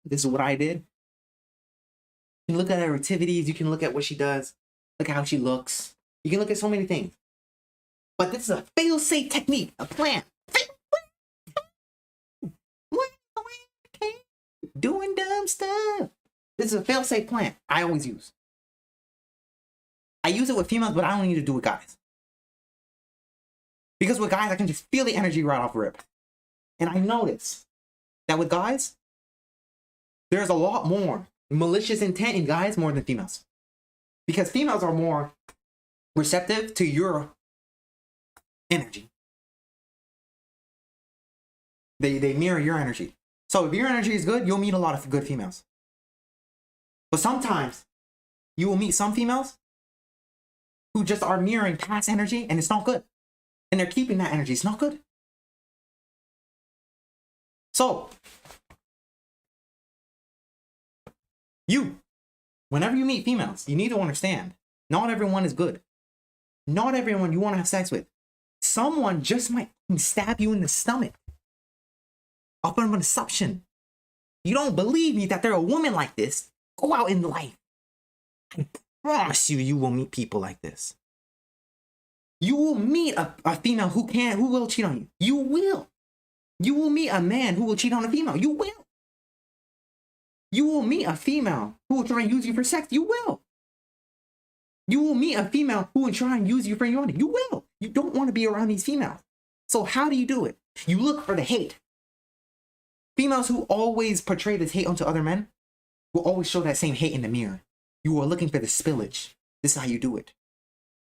This is what I did. You can look at her activities. You can look at what she does. Look at how she looks. You can look at so many things. But this is a fail-safe technique, a plan. Doing dumb stuff. This is a fail-safe plan I always use. I use it with females, but I don't need to do it with guys. Because with guys, I can just feel the energy right off rip. And I notice that with guys, there's a lot more malicious intent in guys more than females. Because females are more receptive to your energy. They mirror your energy. So if your energy is good, you'll meet a lot of good females. But sometimes you will meet some females who just are mirroring past energy, and it's not good. And they're keeping that energy. It's not good. So, whenever you meet females, you need to understand, not everyone is good. Not everyone you want to have sex with. Someone just might stab you in the stomach. I'll put them an assumption. You don't believe me that they're a woman like this? Go out in life. I promise you will meet people like this. You will meet a female who will cheat on you. You will. You will meet a man who will cheat on a female. You will. You will meet a female who will try and use you for sex. You will. You will meet a female who will try and use you for your money. You will. You don't want to be around these females. So how do you do it? You look for the hate. Females who always portray this hate onto other men will always show that same hate in the mirror. You are looking for the spillage. This is how you do it.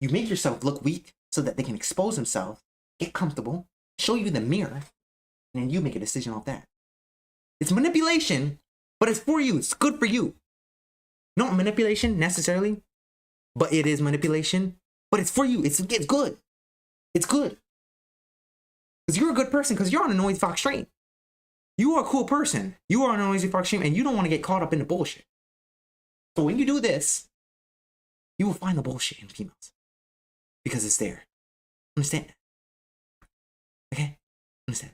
You make yourself look weak so that they can expose themselves, get comfortable, show you the mirror, and then you make a decision off that. It's manipulation, but it's for you. It's good for you. Not manipulation necessarily, but it is manipulation. But it's for you. It's good. It's good. Because you're a good person, because you're on a noisy fox train. You are a cool person. You are on a noisy fox train, and you don't want to get caught up in the bullshit. So when you do this, you will find the bullshit in females. Because it's there. Understand? Okay? Understand?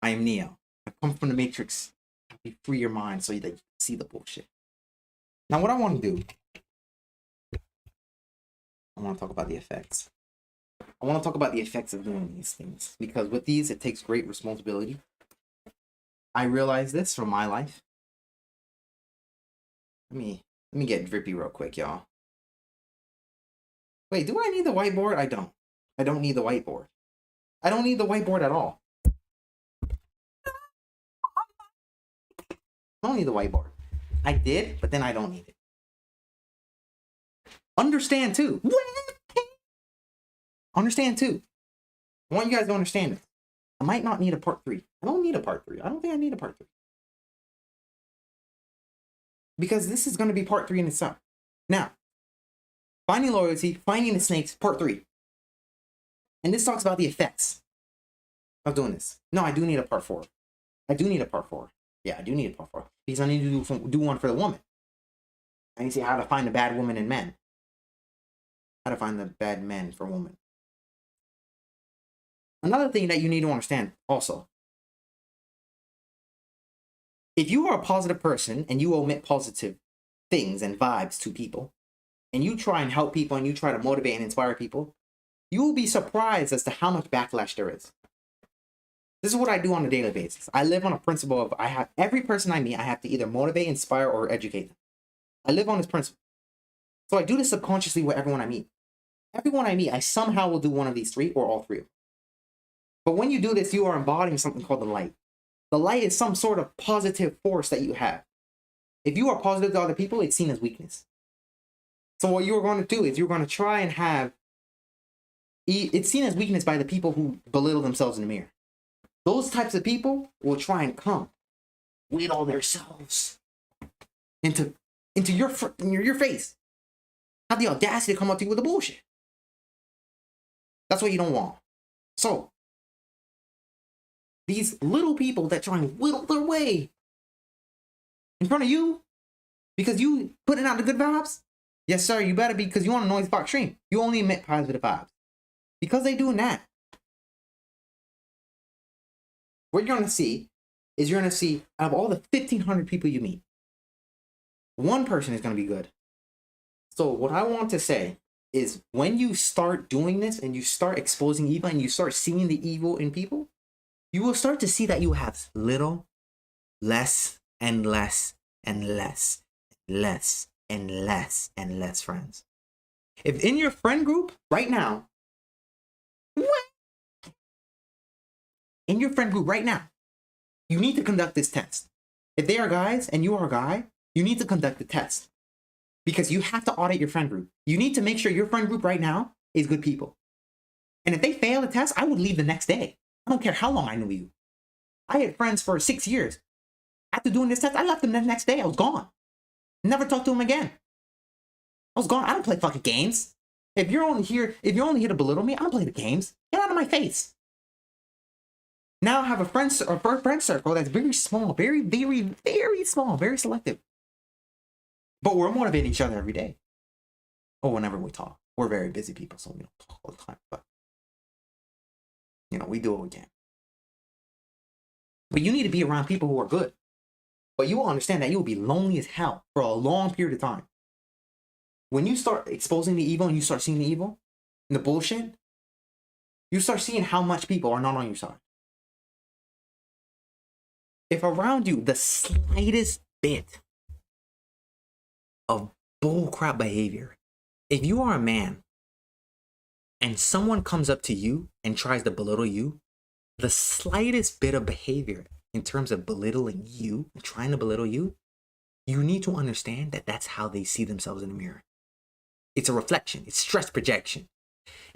I am Neo. I come from the Matrix. You free your mind so that you can see the bullshit. Now what I want to do, I want to talk about the effects. I want to talk about the effects of doing these things. Because with these, it takes great responsibility. I realize this from my life. Let me get drippy real quick, y'all. Wait, do I need the whiteboard? I don't. I don't need the whiteboard. I don't need the whiteboard at all. I don't need the whiteboard. I did, but then I don't need it. Understand too. Understand too. I want you guys to understand this. I might not need a part 3. I don't need a part 3. I don't think I need a part 3. Because this is going to be part 3 in itself. Now, finding loyalty, finding the snakes, part 3. And this talks about the effects of doing this. No, I do need a part 4. I do need a part 4. Yeah, I do need a part 4. Because I need to do one for the woman. I need to see how to find the bad woman in men. How to find the bad men for women. Another thing that you need to understand also. If you are a positive person and you omit positive things and vibes to people, and you try and help people and you try to motivate and inspire people, you will be surprised as to how much backlash there is. This is what I do on a daily basis. I live on a principle of every person I meet, I have to either motivate, inspire, or educate them. I live on this principle. So I do this subconsciously with everyone I meet. Everyone I meet, I somehow will do one of these 3 or all 3 of them. But when you do this, you are embodying something called the light. The light is some sort of positive force that you have. If you are positive to other people, it's seen as weakness. So what you're going to do is you're going to try and have It's seen as weakness by the people who belittle themselves in the mirror. Those types of people will try and come with all their selves into your face. Have the audacity to come up to you with the bullshit. That's what you don't want. So these little people that try and whittle their way in front of you because you putting out the good vibes, yes sir, you better be, because you want a noise box stream. You only emit positive vibes. Because they doing that, what you're gonna see is out of all the 1,500 people you meet, one person is gonna be good. So what I want to say is, when you start doing this and you start exposing evil and you start seeing the evil in people, you will start to see that you have little, less, and less, and less, less, and less, and less friends. If in your friend group right now, in your friend group right now, you need to conduct this test. If they are guys and you are a guy, you need to conduct the test. Because you have to audit your friend group. You need to make sure your friend group right now is good people. And if they fail the test, I would leave the next day. I don't care how long I knew you. I had friends for 6 years. After doing this test, I left them the next day. I was gone. Never talked to them again. I was gone. I don't play fucking games. If you're only here to belittle me, I don't play the games. Get out of my face. Now I have a friend circle that's very small, very, very, very small, very selective. But we're motivating each other every day. Or whenever we talk. We're very busy people, so we don't talk all the time. But, we do what we can. But you need to be around people who are good. But you will understand that you will be lonely as hell for a long period of time. When you start exposing the evil and you start seeing the evil and the bullshit, you start seeing how much people are not on your side. If around you the slightest bit of bullcrap behavior, if you are a man and someone comes up to you and tries to belittle you, the slightest bit of behavior in terms of belittling you, trying to belittle you, you need to understand that that's how they see themselves in the mirror. It's a reflection. It's stress projection.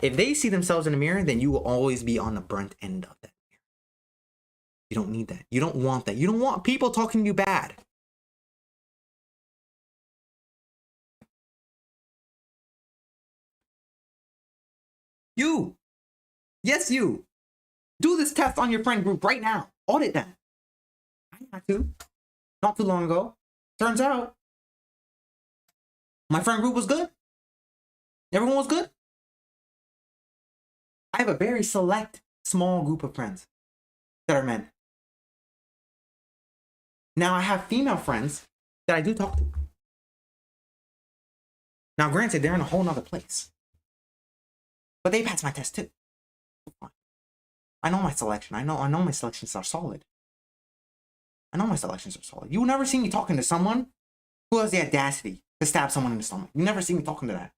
If they see themselves in the mirror, then you will always be on the brunt end of that mirror. You don't need that. You don't want that. You don't want people talking to you bad. You. Yes, you. Do this test on your friend group right now. Audit them. I had to. Not too long ago. Turns out, my friend group was good. Everyone was good. I have a very select, small group of friends that are men. Now I have female friends that I do talk to. Now granted, they're in a whole nother place. But they passed my test too. I know my selection. I know my selections are solid. You will never see me talking to someone who has the audacity to stab someone in the stomach. You never see me talking to that.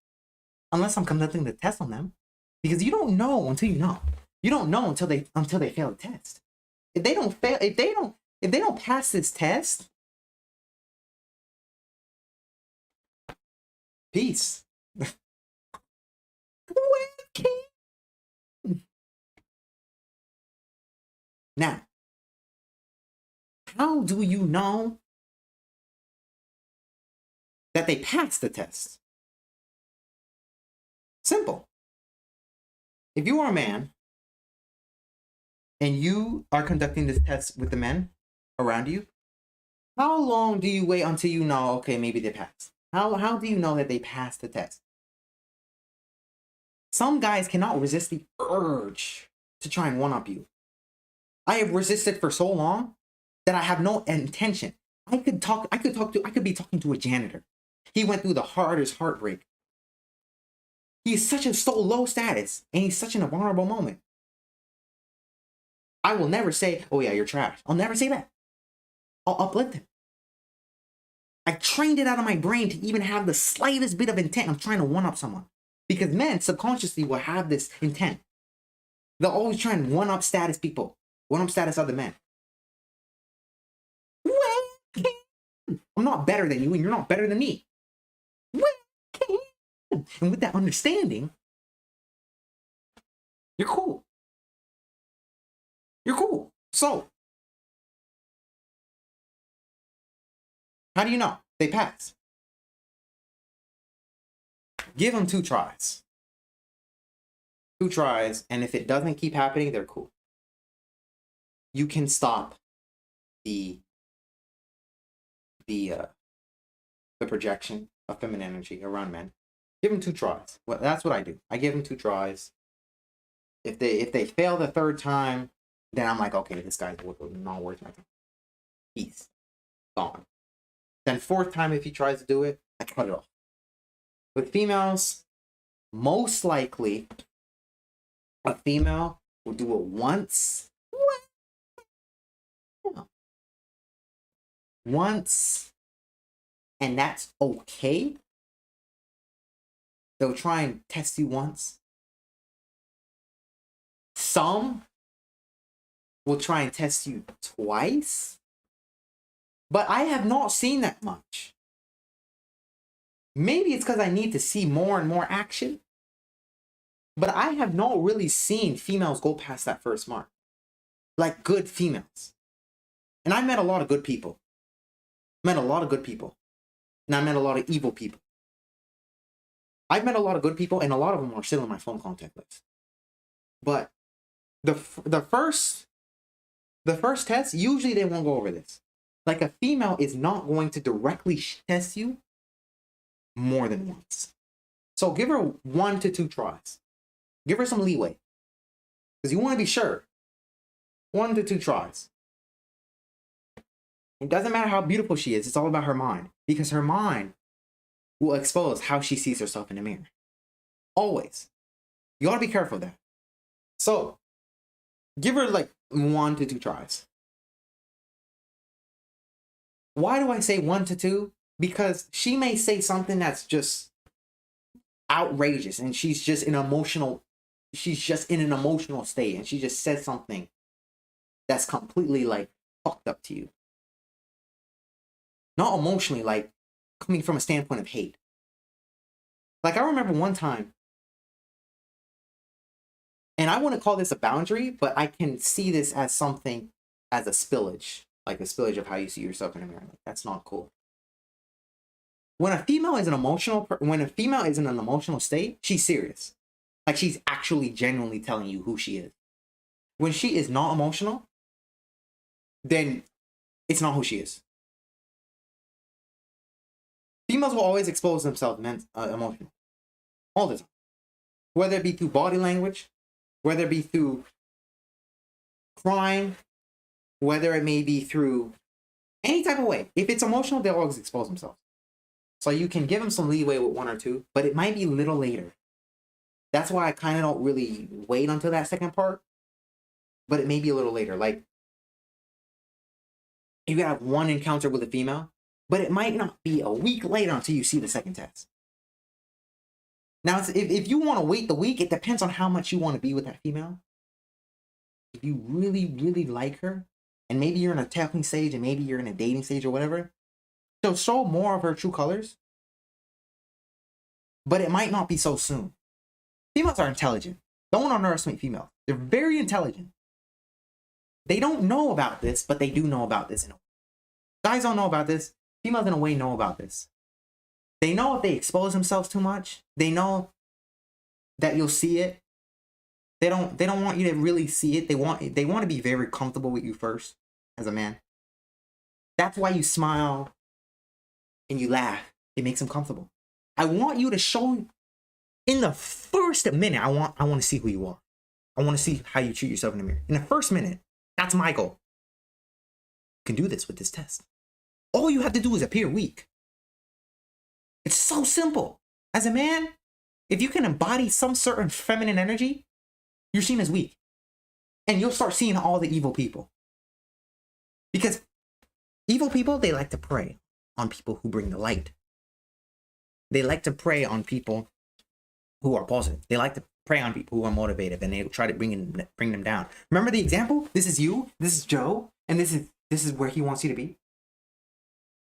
Unless I'm conducting the test on them. Because you don't know until you know. You don't know until they fail the test. If they don't pass this test, peace. Now, how do you know that they passed the test? Simple. If you are a man and you are conducting this test with the men around you, how long do you wait until you know, okay, maybe they passed? How do you know that they passed the test? Some guys cannot resist the urge to try and one-up you. I have resisted for so long that I have no intention. I could be talking to a janitor. He went through the hardest heartbreak. He's so low status, and he's such in a vulnerable moment. I will never say, oh yeah, you're trash. I'll never say that. I'll uplift him. I trained it out of my brain to even have the slightest bit of intent of trying to one-up someone. Because men subconsciously will have this intent. They'll always try and one-up status people. One-up status other men. I'm not better than you, and you're not better than me. And with that understanding, You're cool. You're cool. So, how do you know they pass? Give them 2 tries. 2 tries, and if it doesn't keep happening, they're cool. You can stop the projection of feminine energy around men. Give them 2 tries. Well, that's what I do. I give them 2 tries. If they fail the 3rd time, then I'm like, okay, this guy's not worth my time. He's gone. Then 4th time, if he tries to do it, I cut it off. With females, most likely, a female will do it once. Once, and that's okay. They'll try and test you once. Some will try and test you twice. But I have not seen that much. Maybe it's because I need to see more and more action. But I have not really seen females go past that first mark. Like good females. And I met a lot of good people. Met a lot of good people. And I met a lot of evil people. I've met a lot of good people, and a lot of them are still in my phone contact list. But the first test, usually they won't go over this. Like a female is not going to directly test you more than once. So give her 1 to 2 tries. Give her some leeway. Because you want to be sure. 1 to 2 tries. It doesn't matter how beautiful she is. It's all about her mind. Because her mind will expose how she sees herself in the mirror. Always. You got to be careful of that. So, give her like 1 to 2 tries. Why do I say 1 to 2? Because she may say something that's just outrageous and she's just in an emotional state and she just said something that's completely like fucked up to you. Not emotionally, like coming from a standpoint of hate. Like I remember one time, and I wouldn't call this a boundary, but I can see this as something, as a spillage. Like a spillage of how you see yourself in the mirror. Like, that's not cool. When a female is in an emotional state, she's serious. Like she's actually genuinely telling you who she is. When she is not emotional, then it's not who she is. Females will always expose themselves emotional. All the time. Whether it be through body language, whether it be through crying, whether it may be through any type of way. If it's emotional, they'll always expose themselves. So you can give them some leeway with 1 or 2, but it might be a little later. That's why I kind of don't really wait until that second part, but it may be a little later. Like, you have 1 encounter with a female, but it might not be a week later until you see the second test. Now, if you want to wait the week, it depends on how much you want to be with that female. If you really, really like her, and maybe you're in a talking stage, and maybe you're in a dating stage or whatever, she'll show more of her true colors, but it might not be so soon. Females are intelligent. Don't underestimate females. They're very intelligent. They don't know about this, but they do know about this. Guys don't know about this. Females, in a way, know about this. They know if they expose themselves too much, they know that you'll see it. They don't want you to really see it. They want to be very comfortable with you first as a man. That's why you smile and you laugh. It makes them comfortable. I want you to show in the first minute. I want to see who you are. I want to see how you treat yourself in the mirror. In the first minute, that's my goal. You can do this with this test. All you have to do is appear weak. It's so simple. As a man, if you can embody some certain feminine energy, you're seen as weak. And you'll start seeing all the evil people. Because evil people, they like to prey on people who bring the light. They like to prey on people who are positive. They like to prey on people who are motivated, and they try to bring them down. Remember the example? This is you, this is Joe, and this is where he wants you to be.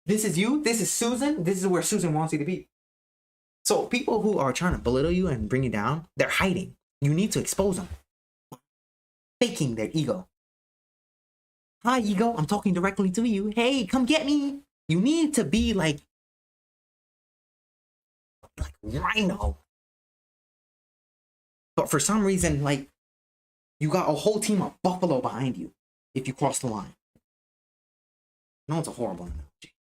This is you, this is Susan, this is where Susan wants you to be. So people who are trying to belittle you and bring you down, they're hiding. You need to expose them. faking their ego. Hi, ego, I'm talking directly to you. Hey, come get me. You need to be like Rhino. But for some reason, like, you got a whole team of buffalo behind you if you cross the line. No, it's a horrible analogy.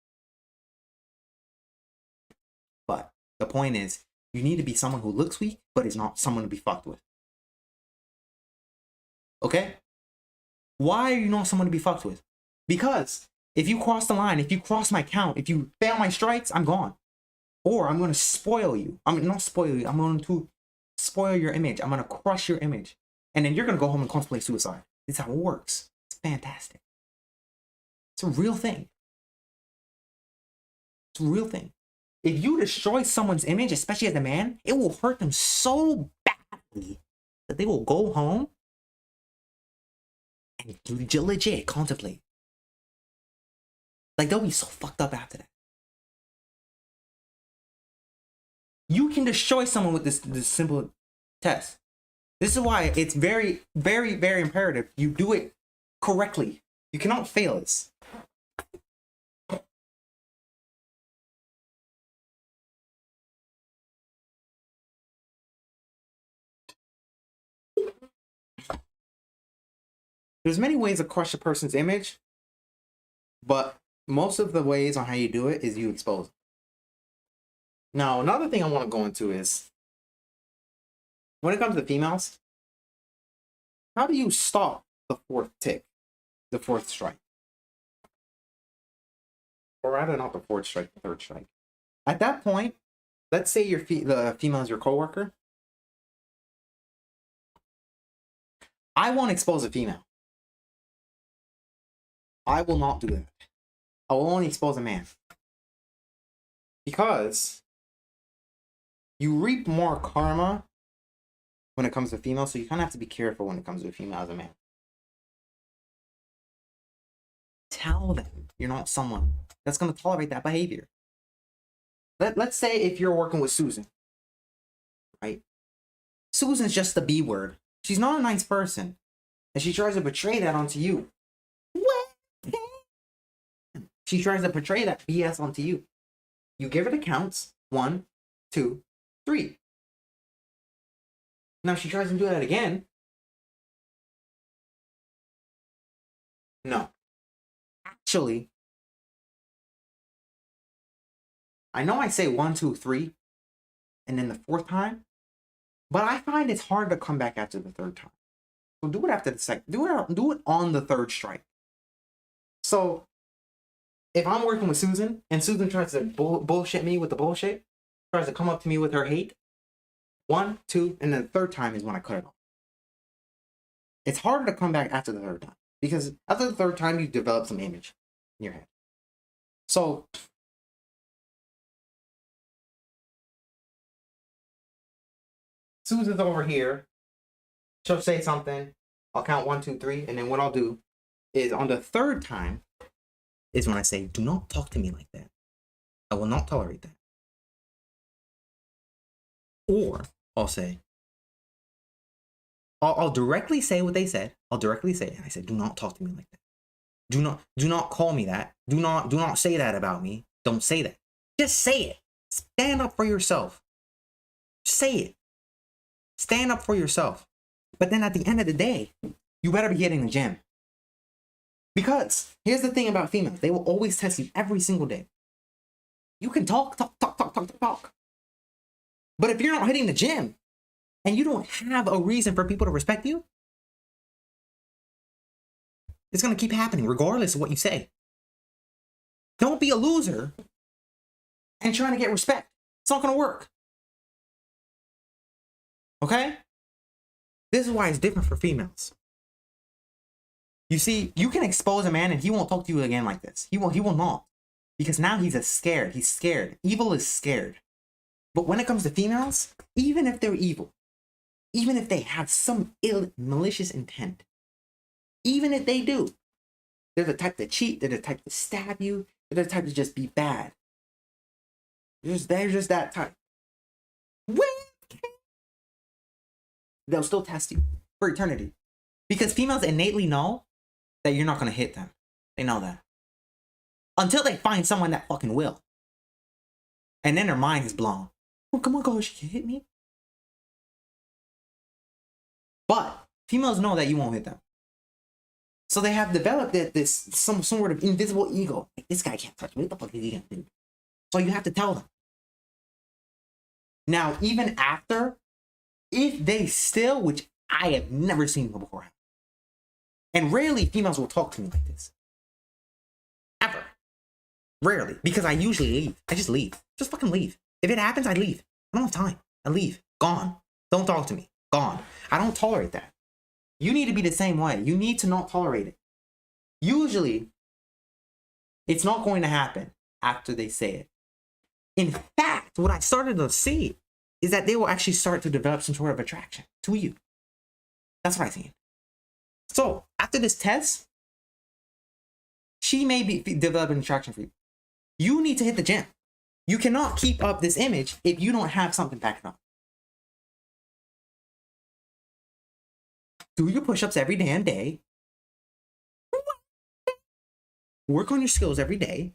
But the point is, you need to be someone who looks weak, but is not someone to be fucked with. Okay? Why are you not someone to be fucked with? Because if you cross the line, if you cross my count, if you fail my strikes, I'm gone. Or I'm going to spoil you. I'm not spoil you. I'm going to spoil your image. I'm going to crush your image. And then you're going to go home and contemplate suicide. This is how it works. It's fantastic. It's a real thing. It's a real thing. If you destroy someone's image, especially as a man, it will hurt them so badly that they will go home and legit contemplate. Like, they'll be so fucked up after that. You can destroy someone with this simple test. This is why it's very, very, very imperative you do it correctly. You cannot fail this. There's many ways to crush a person's image, but most of the ways on how you do it is you expose it. Now, another thing I want to go into is, when it comes to females, how do you stop the fourth tick, the fourth strike? Or rather, not the fourth strike, the third strike. At that point, let's say the female is your coworker. I won't expose a female. I will not do that. I will only expose a man. Because you reap more karma when it comes to females, so you kind of have to be careful when it comes to a female as a man. Tell them you're not someone that's going to tolerate that behavior. Let's say if you're working with Susan, right? Susan's just the B word. She's not a nice person. And she tries to portray that onto you. She tries to portray that BS onto you. You give her the counts. 1, 2, 3. Now she tries to do that again. No. Actually, I know I say 1, 2, 3, and then the fourth time, but I find it's hard to come back after the third time. So do it after the second. Do it on the third strike. So if I'm working with Susan and Susan tries to bullshit me with the bullshit, tries to come up to me with her hate, 1, 2, and then the third time is when I cut it off. It's harder to come back after the third time because after the third time, you develop some image in your head. So Susan's over here. She'll say something. I'll count 1, 2, 3, and then what I'll do is on the third time is when I say, do not talk to me like that. I will not tolerate that. Or I'll say, I'll directly say what they said. I'll directly say it. I said, do not talk to me like that. Do not call me that. Do not say that about me. Don't say that. Just say it. Stand up for yourself. Say it. Stand up for yourself. But then at the end of the day, you better be hitting the gym. Because here's the thing about females. They will always test you every single day. You can talk. But if you're not hitting the gym and you don't have a reason for people to respect you, it's going to keep happening regardless of what you say. Don't be a loser and trying to get respect. It's not going to work. Okay? This is why it's different for females. You see, you can expose a man and he won't talk to you again like this. He will not. Because now he's scared. He's scared. Evil is scared. But when it comes to females, even if they're evil, even if they have some malicious intent, even if they do, they're the type to cheat, they're the type to stab you, they're the type to just be bad. They're just that type. They'll still test you for eternity. Because females innately know that you're not going to hit them. They know that. Until they find someone that fucking will. And then their mind is blown. Oh, come on, gosh, you hit me? But females know that you won't hit them. So they have developed some sort of invisible ego. Like, this guy can't touch me. What the fuck is he going to do? So you have to tell them. Now, even after, if they still, which I have never seen before, and rarely females will talk to me like this. Ever. Rarely. Because I usually leave. I just leave. Just fucking leave. If it happens, I leave. I don't have time. I leave. Gone. Don't talk to me. Gone. I don't tolerate that. You need to be the same way. You need to not tolerate it. Usually, it's not going to happen after they say it. In fact, what I started to see is that they will actually start to develop some sort of attraction to you. That's what I think. So, after this test, she may be developing attraction for you. You need to hit the gym. You cannot keep up this image if you don't have something back it up. Do your push-ups every damn day. Work on your skills every day.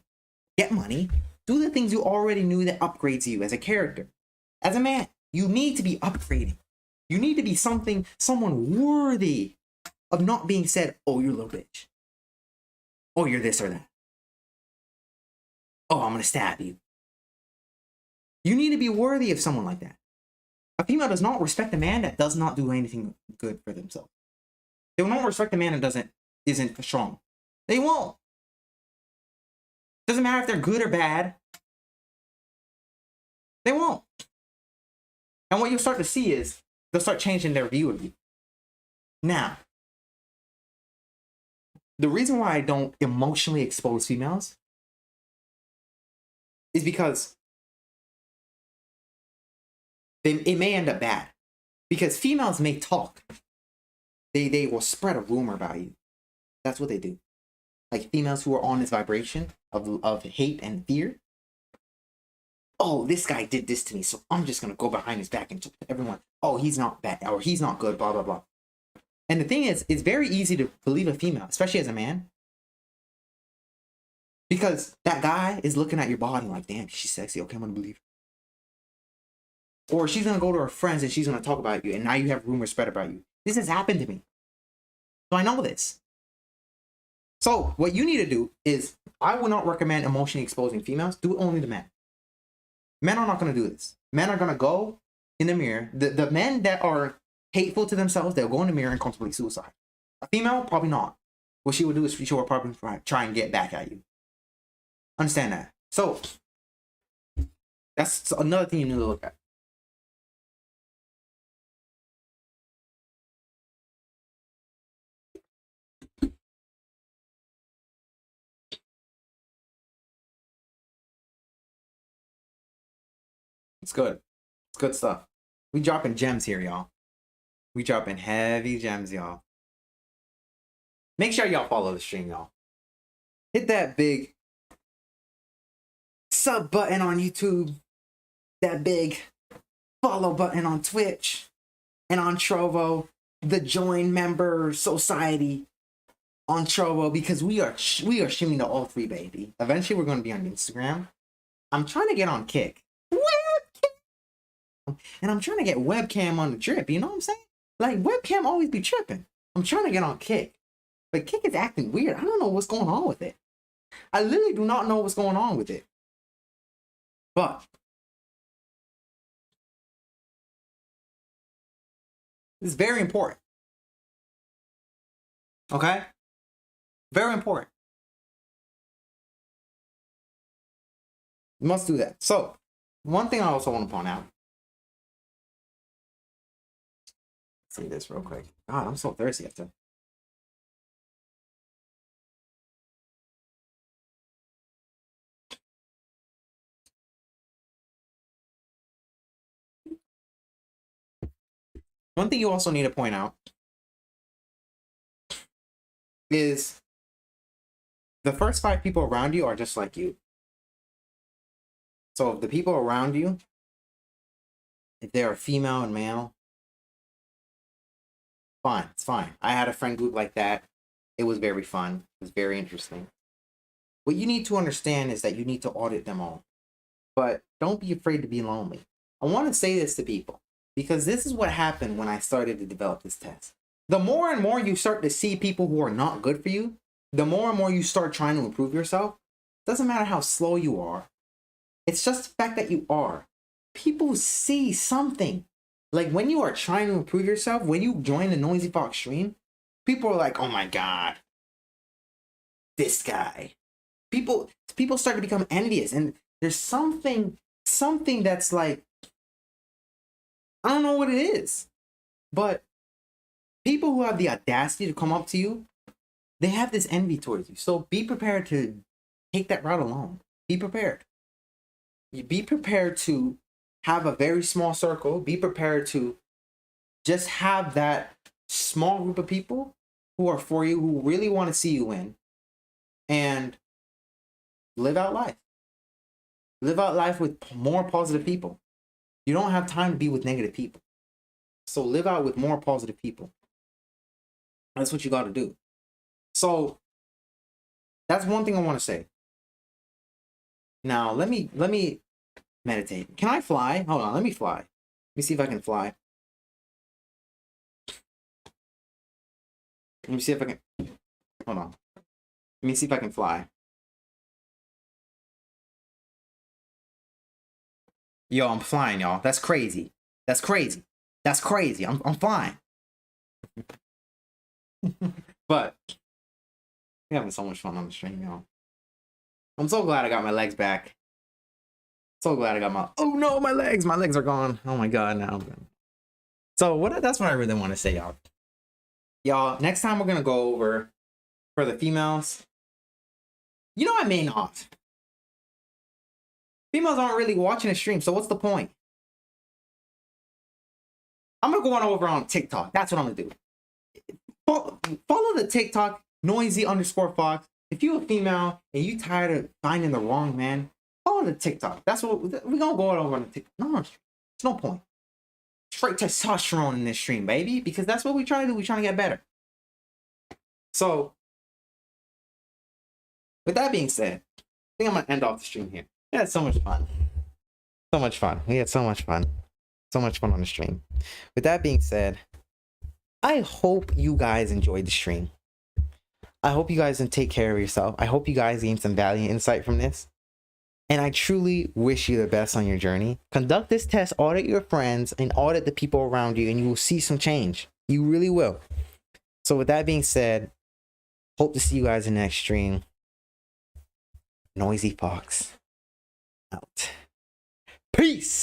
Get money. Do the things you already knew that upgrades you as a character. As a man, you need to be upgrading. You need to be someone worthy of not being said, oh, you're a little bitch. Oh, you're this or that. Oh, I'm going to stab you. You need to be worthy of someone like that. A female does not respect a man that does not do anything good for themselves. They will not respect a man that isn't strong. They won't. Doesn't matter if they're good or bad. They won't. And what you'll start to see is they'll start changing their view of you. Now, the reason why I don't emotionally expose females is because it may end up bad. Because females may talk. They will spread a rumor about you. That's what they do. Like females who are on this vibration of hate and fear. Oh, this guy did this to me, so I'm just going to go behind his back and tell everyone, oh, he's not bad, or he's not good, blah, blah, blah. And the thing is, it's very easy to believe a female, especially as a man. Because that guy is looking at your body like, damn, she's sexy, okay, I'm going to believe her. Or she's going to go to her friends and she's going to talk about you, and now you have rumors spread about you. This has happened to me. So I know this. So what you need to do is, I would not recommend emotionally exposing females. Do it only to men. Men are not going to do this. Men are going to go in the mirror. The men that are hateful to themselves, they'll go in the mirror and contemplate suicide. A female, probably not. What she would do is she will probably try and get back at you. Understand that. So, that's another thing you need to look at. It's good. It's good stuff. We dropping gems here, y'all. We dropping heavy gems, y'all. Make sure y'all follow the stream, y'all. Hit that big sub button on YouTube. That big follow button on Twitch and on Trovo. The join member society on Trovo, because we are streaming to all three, baby. Eventually, we're going to be on Instagram. I'm trying to get on Kick. And I'm trying to get webcam on the drip, you know what I'm saying? Like, webcam always be tripping. I'm trying to get on Kick. But Kick is acting weird. I don't know what's going on with it. I literally do not know what's going on with it. But it's very important. Okay? Very important. You must do that. So, one thing I also want to point out. See this real quick. God, I'm so thirsty after. One thing you also need to point out is the first 5 people around you are just like you. So if the people around you, if they are female and male, Fine, it's fine. I had a friend group like that. It was very fun. It was very interesting. What you need to understand is that you need to audit them all. But don't be afraid to be lonely. I want to say this to people because this is what happened when I started to develop this test. The more and more you start to see people who are not good for you, the more and more you start trying to improve yourself. Doesn't matter how slow you are. It's just the fact that you are. People see something. Like when you are trying to improve yourself, when you join the Noisy Fox stream, people are like, oh my God, this guy. People start to become envious. And there's something that's like, I don't know what it is. But people who have the audacity to come up to you, they have this envy towards you. So be prepared to take that route alone. Be prepared. You be prepared to have a very small circle. Be prepared to just have that small group of people who are for you, who really want to see you win, and live out life. Live out life with more positive people. You don't have time to be with negative people. So live out with more positive people. That's what you got to do. So that's one thing I want to say. Now, let me meditate. Can I fly? Hold on, let me fly. Let me see if I can fly. Let me see if I can. Hold on. Let me see if I can fly. Yo, I'm flying, y'all. That's crazy. That's crazy. That's crazy. I'm flying. But we're having so much fun on the stream, y'all. I'm so glad I got my legs back. So glad I got my. Oh no, my legs! My legs are gone. Oh my God, now. So that's what I really want to say, y'all. Y'all, next time we're gonna go over for the females. You know, I may not. Females aren't really watching the stream, so what's the point? I'm gonna go on over on TikTok. That's what I'm gonna do. Follow the TikTok noisy_fox. If you're a female and you tired of finding the wrong man, follow the TikTok. That's what we're gonna go over on the TikTok. No, there's no point. Straight testosterone in this stream, baby, because that's what we try to do. We're trying to get better. So, with that being said, I think I'm gonna end off the stream here. We had so much fun. So much fun. We had so much fun. So much fun on the stream. With that being said, I hope you guys enjoyed the stream. I hope you guys can take care of yourself. I hope you guys gain some value and insight from this. And I truly wish you the best on your journey. Conduct this test, audit your friends, and audit the people around you, and you will see some change. You really will. So with that being said, hope to see you guys in the next stream. Noisy Fox out. Peace.